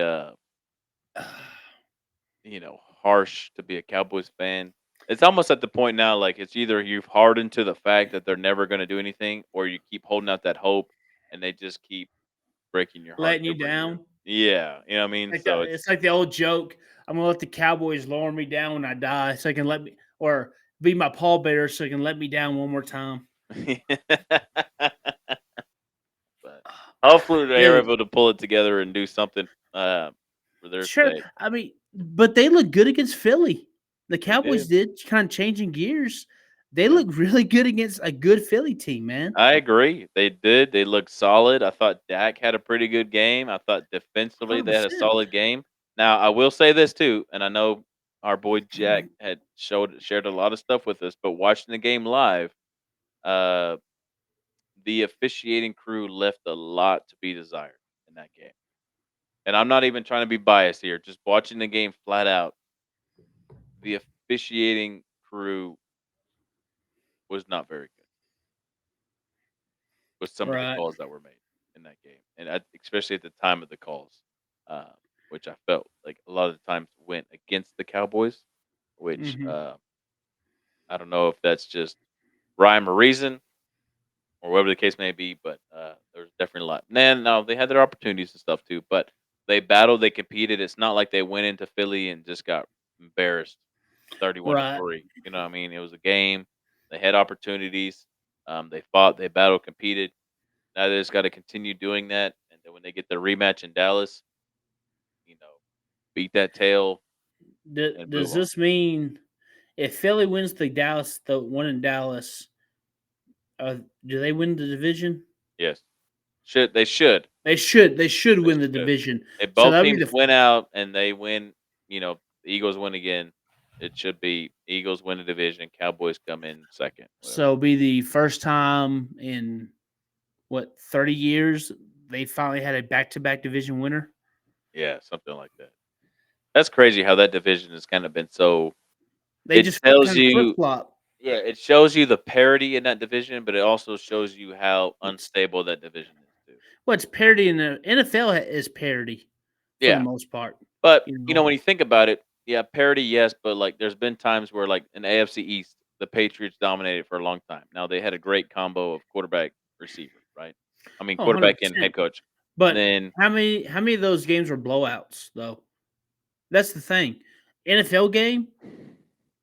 harsh to be a Cowboys fan. It's almost at the point now, like it's either you've hardened to the fact that they're never going to do anything, or you keep holding out that hope, and they just keep breaking your heart Letting you every year. down. Yeah, you know what I mean. So It's like the old joke. I'm gonna let the Cowboys lower me down when I die, so they can let me or be my pallbearer, so they can let me down one more time. but hopefully they're Dude, able to pull it together and do something for their sure. sake. I mean, but they look good against Philly. The They Cowboys did. did kind of changing gears. They Yeah. look really good against a good Philly team, man. I agree. They did. They looked solid. I thought Dak had a pretty good game. I thought defensively Hundred they had a percent. solid game. Now I will say this too, and I know our boy Jack had shared a lot of stuff with us, but watching the game live, uh, the officiating crew left a lot to be desired in that game. And I'm not even trying to be biased here. Just watching the game flat out, the officiating crew was not very good with some of the Right. calls that were made in that game, and especially at the time of the calls, uh, which I felt like a lot of the times went against the Cowboys. Which Hmm. I don't know if that's just rhyme or reason, or whatever the case may be. But there's definitely a lot. Man, no, they had their opportunities and stuff too, but they battled, they competed. It's not like they went into Philly and just got embarrassed 31 to Right. 3. You know what I mean? It was a game. They had opportunities. They fought, they battled, competed. Now they just got to continue doing that, and then when they get the rematch in Dallas, you know, beat that tail and Does move on. this mean if Philly wins the one in Dallas, do they win the division? Yes, should they should They should. They should they win the should. division. If So both that'll be teams the win out and they win, the Eagles win again, it should be Eagles win the division, Cowboys come in second, whatever. be the first time in what 30 years they finally had a back-to-back division winner. Yeah, something like that. That's crazy how that division has kind of been so. They It just tells kind of flip you, flop. yeah, it shows you the parity in that division, but it also shows you how It's unstable that division is too. what's parity in the NFL is parity for the Yeah, most part. but You know, when you think about it, yeah, parity, yes, but like there's been times where like in AFC East, the Patriots dominated for a long time. Now they had a great combo of quarterback receiver, right? I mean oh, 100 quarterback and percent. head coach. And But then how many of those games were blowouts though? That's the thing. NFL game,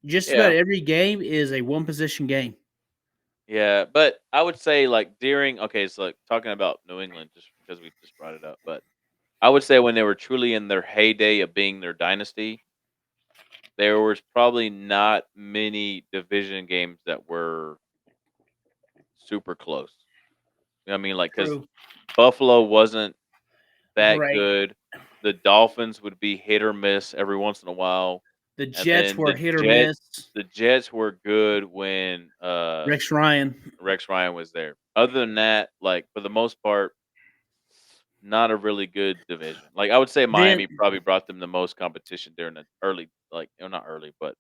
just about yeah, every game is a one position game. yeah, but I would say like during okay, so like talking about New England just because we just brought it up, but I would say when they were truly in their heyday of being their dynasty, there was probably not many division games that were super close. You know what I mean? Like, because True. Buffalo wasn't that Great. good. The Dolphins would be hit or miss every once in a while, The and Jets then were hit or miss. the Jets were good when Rex Ryan. Rex Ryan was there. Other than that, like for the most part, not a really good division. Like I would say Then Miami probably brought them the most competition during the early, like not early, but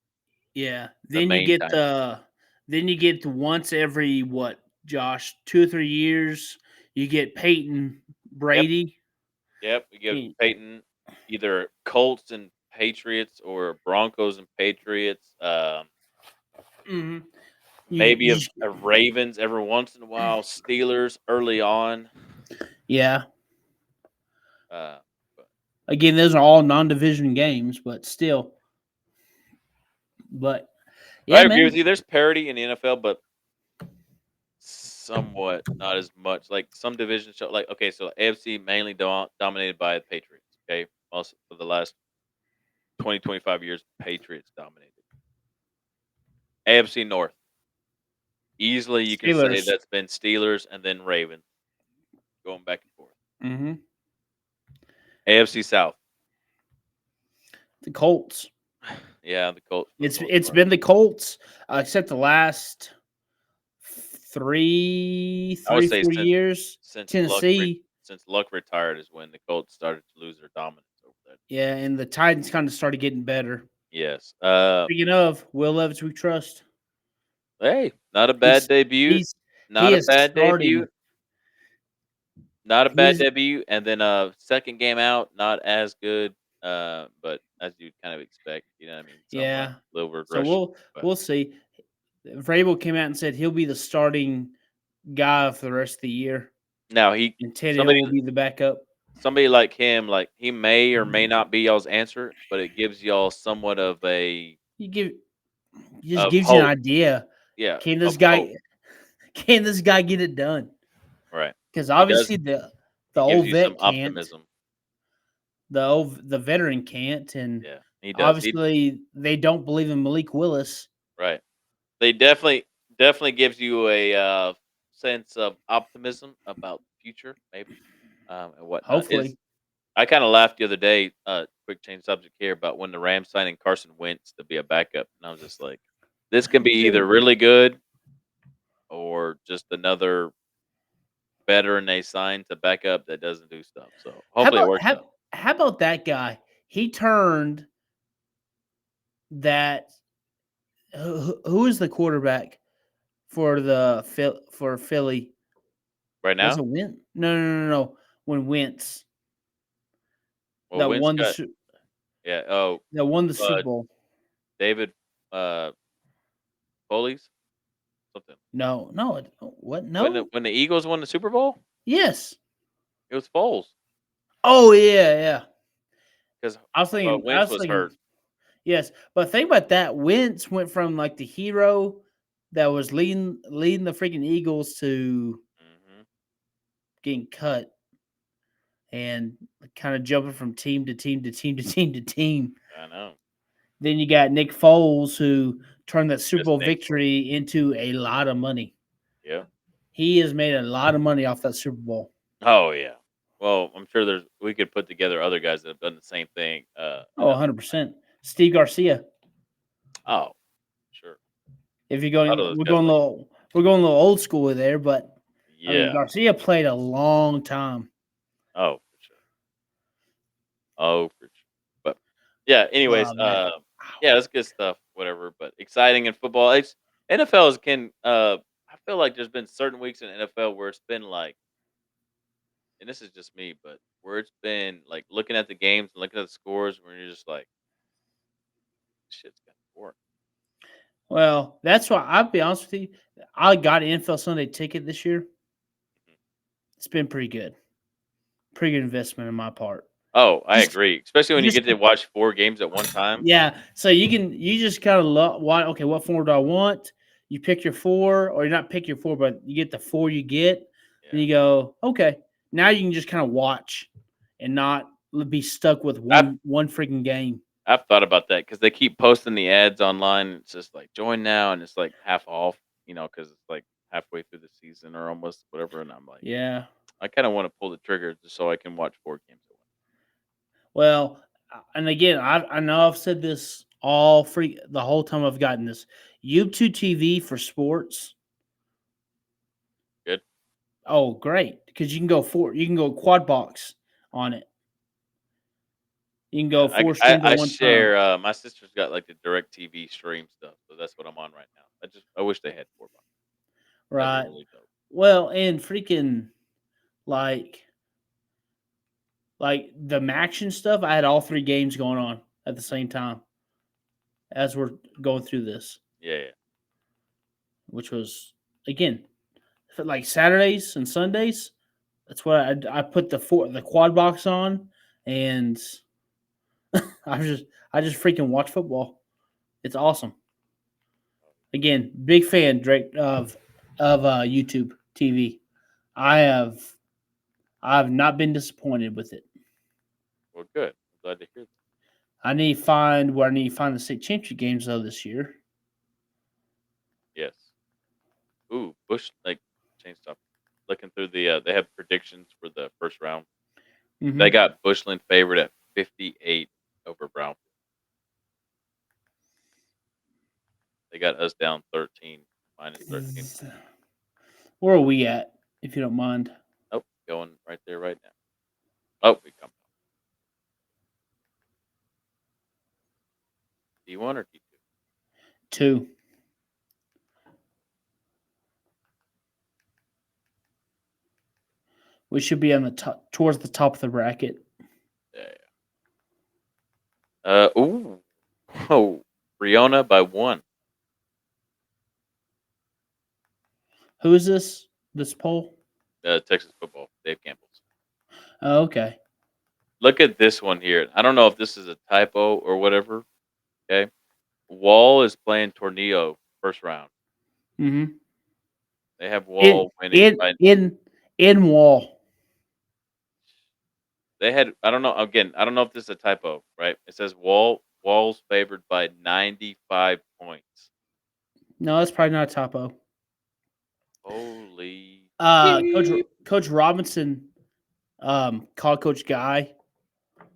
yeah. the main time. Then you get once every what, Josh, 2 or 3 years, you get Peyton Yep, Brady. yep. We get Y- Peyton, either Colts and Patriots or Broncos and Patriots. mhm. Maybe You of Ravens every once in a while, Steelers early on. yeah. Uh, but Again, those are all non-division games, but still. But I yeah, agree with man. you. There's parity in the NFL, but somewhat not as much. Like some divisions show, like okay, so AFC mainly dominated by the Patriots. Okay, also for the last 20-25 years, Patriots dominated. AFC North, easily you can say Steelers. that's been Steelers and then Ravens going back and forth. Hmm. AFC South, The Colts. yeah, the Colts for the most It's part. been the Colts, except the last I would three, say 4 years. since Tennessee, Luck retired is when the Colts started to lose their dominance over that. yeah, and the Titans kind of started getting better. Yes. Speaking of Will Levis, we trust. Hey, not a bad He's debut. he's he Not a is bad debut. starting. Not a bad He's debut. And then second game out, not as good. But as you kind of expect, you know what I mean? Some yeah. little So regression. But we'll see. Vrabel came out and said he'll be the starting guy for the rest of the year, now he and Ted Hill somebody will be the backup. somebody like him, like he may or may not be y'all's answer, but it gives y'all somewhat of a He give He just of gives you an hope. idea. Yeah, Can of this hope. guy can this guy get it done? Right. Because He does. obviously the He gives old you some vet can't, optimism. the veteran can't, and Yeah, he does. He obviously they don't believe in Malik Willis. right. They definitely gives you a sense of optimism about the future, maybe, and whatnot. Is Hopefully, I kind of laughed the other day. Quick change subject here about when the Rams signing Carson Wentz to be a backup, and I was just like, this can be either dude. really good or just another veteran they signed to back up that doesn't do stuff. So How hopefully it about works how, out. how about that guy? He turned that. Who is the quarterback for for Philly? Right Was now, it Wentz? No. When Wentz well, Wentz won got yeah. Oh, that won the Super uh, Bowl. David uh, Foley's. something. No. What? When No. the Eagles won the Super Bowl, Yes. it was Foles Oh yeah. because I was thinking. I Wentz was was thinking. hurt. Yes, but think about that. Wentz went from like the hero that was leading the freaking Eagles to Hmm. getting cut and kind of jumping from team to team to team to team to team. I know. Then you got Nick Foles who turned that Super Just Bowl Nick Foles. victory into a lot of money. Yeah. He has made a lot of money off that Super Bowl. Oh yeah. Well, I'm sure we could put together other guys that have done the same thing. Oh, 100%. Steve Garcia. Oh, sure. If you're A lot going, of those guys like we're going a little old school with there, but I mean yeah. Garcia played a long time. Oh, for sure. Oh, for sure. But yeah. Anyways, Oh man. yeah, that's good stuff. Whatever. But exciting in football. NFL is can. I feel like there's been certain weeks in NFL where it's been like, and this is just me, but where it's been like looking at the games and looking at the scores, where you're just like, shit's kind of boring. Well, that's why I'll be honest with you. I got an NFL Sunday ticket this year. Mhm. It's been pretty good. Pretty good investment on my part. Oh, I Just, agree. Especially when you just get to watch 4 games at one time. yeah. So you just kind of why okay, what form do I want? You pick your four, or you're not pick your four, but you get the four you get, and Yeah. you go, okay. Now you can just kind of watch and not be stuck with I've one freaking game. I've thought about that because they keep posting the ads online. It's just like join now, and it's like half off, because it's like halfway through the season or almost whatever. And I'm like, Yeah. I kind of want to pull the trigger just so I can watch 4 games at once. Well, and again, I know I've said this all free the whole time I've gotten this. YouTube TV for sports. Good. Oh, great! Because you can go quad box on it. You can go Yeah, I, four I streams at I one time. share. My sister's got like the direct TV stream stuff, so that's what I'm on right now. I wish they had 4 bucks. That'd be Right. really dope. Well, and freaking like the Maction stuff. I had all three games going on at the same time as we're going through this, Yeah, yeah. which was again for like Saturdays and Sundays. That's what I put the quad box on, and I just freaking watch football. It's awesome. Again, big fan Drake of YouTube TV. I have not been disappointed with it. Well, good. I'm glad to hear that. I need to find where I need to find the state championship games though this year. Yes. Ooh, Bush like change stuff. Looking through they have predictions for the first round. They Mm-hmm. got Bushland favored at 58 over Brown. They got us down 13, minus 13. Where are we at, if you don't mind? Oh, going right there right now. Oh, we come D1 or D2. Two. We should be on the top towards the top of the bracket. Yeah. Ooh. Oh, Briona by 1. Who is this? This poll? Texas football. Dave Campbell's. Oh, okay. Look at this one here. I don't know if this is a typo or whatever. Okay. Wall is playing Tornillo first round. Mm-hmm. They have In Wall winning in by. in in wall. They had. I don't know. Again, I don't know if this is a typo. Right? It says Wall's favored by 95 points. No, that's probably not a topo. Holy. Coach Beep. Coach Robinson called Coach Guy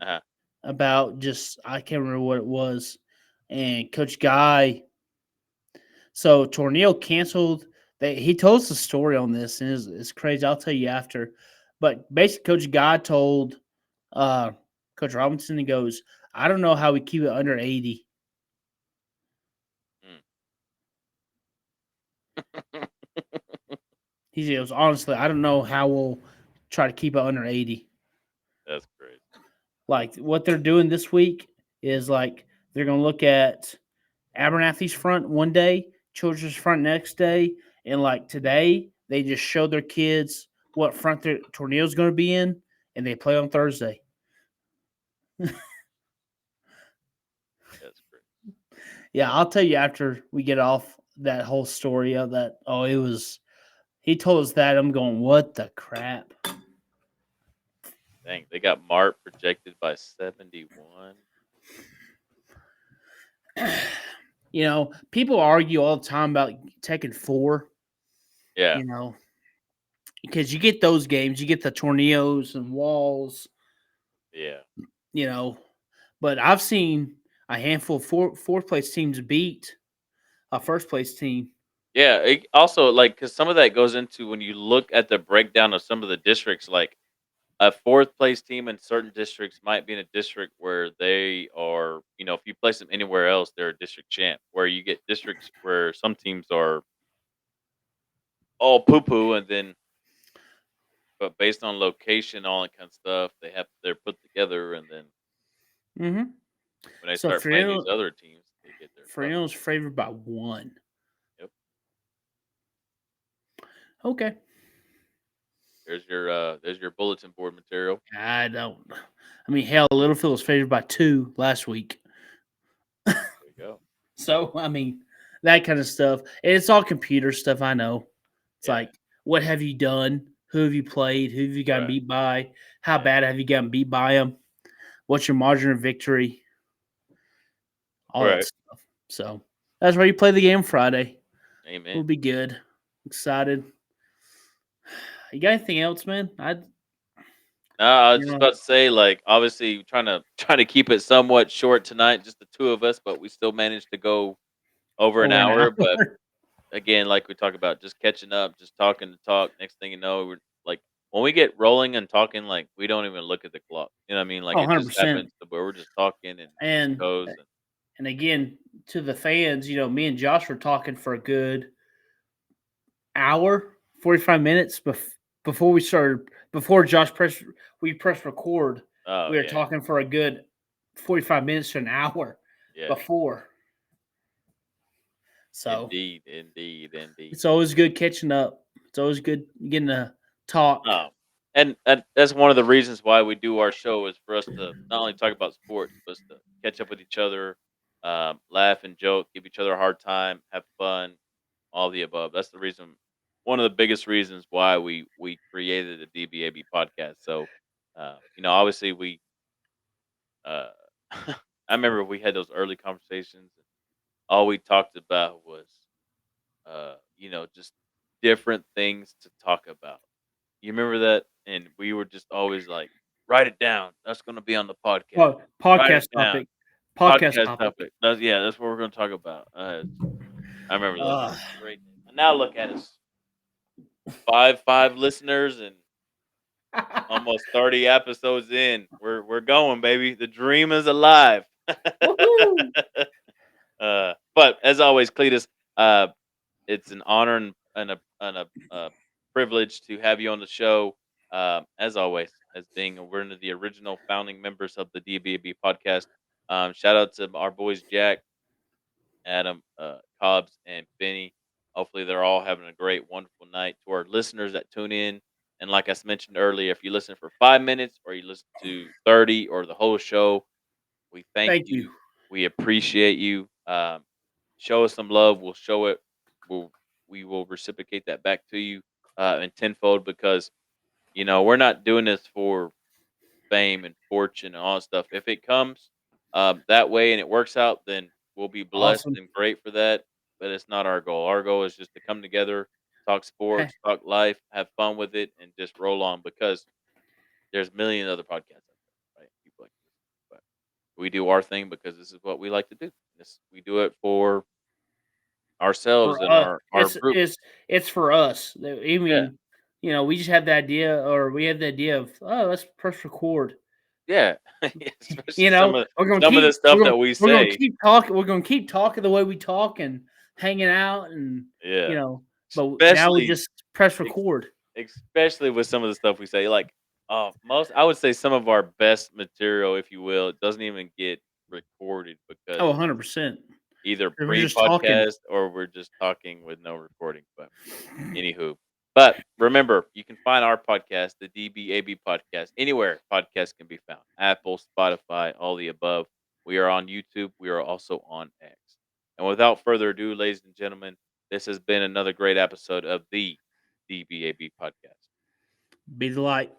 Uh-huh. about just I can't remember what it was, and Coach Guy. So Tornillo canceled. He told us the story on this, and it's crazy. I'll tell you after. But basically, Coach Guy told uh, Coach Robinson, he goes, "I don't know how we keep it under 80." Mm. He goes, "Honestly, I don't know how we'll try to keep it under 80." That's crazy. Like what they're doing this week is like they're going to look at Abernathy's front one day, Children's front next day, And like today, they just show their kids what front their tornado is going to be in, and they play on Thursday. That's great. Yeah, I'll tell you after we get off that whole story of that. Oh, it was. He told us that. I'm going, what the crap? Dang, they got Mart projected by 71. You know, people argue all the time about taking 4. Yeah, You know, because you get those games, you get the tornadoes and walls. yeah, You know, but I've seen a handful of fourth place teams beat a first place team. yeah. Also, like, because some of that goes into when you look at the breakdown of some of the districts. Like a fourth place team in certain districts might be in a district where they are, if you place them anywhere else, they're a district champ. Where you get districts where some teams are all poo poo, and then but based on location, all that kind of stuff, they're put together, and then Mm-hmm. when they So start playing these other teams, they get their butt. Fredo's favored by 1. Yep. Okay. There's your bulletin board material. I don't. I mean, hell, Littlefield was favored by 2 last week. There you go. So, I mean, that kind of stuff. And it's all computer stuff, I know. It's Yeah. like, what have you done? Who have you played? Who have you gotten Right. beat by? How Yeah. bad have you gotten beat by them? What's your margin of victory? All that Right. stuff. So, that's why you play the game Friday. Amen. It'll be good. Excited. You got anything else, man? No, I was You just know, about to say, like, obviously trying to keep it somewhat short tonight, just the two of us, but we still managed to go over an over an hour. But hour. again, like we talked about, just catching up, just talking to talk. Next thing you know, we're like, when we get rolling and talking, like we don't even look at the clock. You know what I mean? Like Oh, it just 100%. happens to where we're just talking and it just And goes. And and again, to the fans, me and Josh were talking for a good hour, 45 minutes before we started, before we pressed record. oh We were yeah, talking for a good 45 minutes to an hour yeah, before. So indeed, indeed, indeed. it's always good catching up. It's always good getting to talk. Oh, and that's one of the reasons why we do our show is for us to not only talk about sports, but to catch up with each other, laugh and joke, give each other a hard time, have fun, all the above. That's the reason. One of the biggest reasons why we created the DBAB podcast. So, obviously uh, I remember we had those early conversations. And all we talked about was, just different things to talk about. You remember that? And we were just always like, write it down. That's going to be on the podcast. Well, Write it podcast down. topic. Podcast Podcast topic. topic. That's what we're going to talk about. I remember those Uh, days. Great. And now look at us, five listeners and almost 30 episodes in. We're going, baby. The dream is alive. Woohoo! But as always, Cletus, it's an honor and a privilege to have you on the show. As always, as being we're one of the original founding members of the D.B.A.B podcast. Shout out to our boys Jack, Adam, Cobbs, and Benny. Hopefully, they're all having a great, wonderful night. To our listeners that tune in, and like I mentioned earlier, if you listen for 5 minutes or you listen to 30 or the whole show, we thank Thank you. you. We appreciate you. Show us some love. We'll show it. We'll we will reciprocate that back to you in tenfold because we're not doing this for fame and fortune and all that stuff. If it comes that way and it works out, then we'll be blessed Awesome. and great for that. But it's not our goal. Our goal is just to come together, talk Hey, sports, talk life, have fun with it, and just roll on because there's a million other podcasts out there, right? People like this, but we do our thing because this is what we like to do. We do it for ourselves for and us, our group. it's for us. I Yeah, mean, we just had the idea, or we had the idea of, oh, let's press record. yeah. Especially some of We're gonna some of the keep stuff that we we're gonna say. keep talking. We're gonna keep talking the way we talk and hanging out, and you Yeah, know. But now we especially just press ex- record. especially with some of the stuff we say. Like, most I would say some of our best material, if you will, it doesn't even get recorded because Oh, 100%. either We're just talking. pre-podcast or we're just talking with no recording. But anywho, but remember, you can find our podcast, the DBAB podcast, anywhere podcasts can be found. Apple, Spotify, all the above. We are on YouTube. We are also on X. And without further ado, ladies and gentlemen, this has been another great episode of the DBAB podcast. Be the light.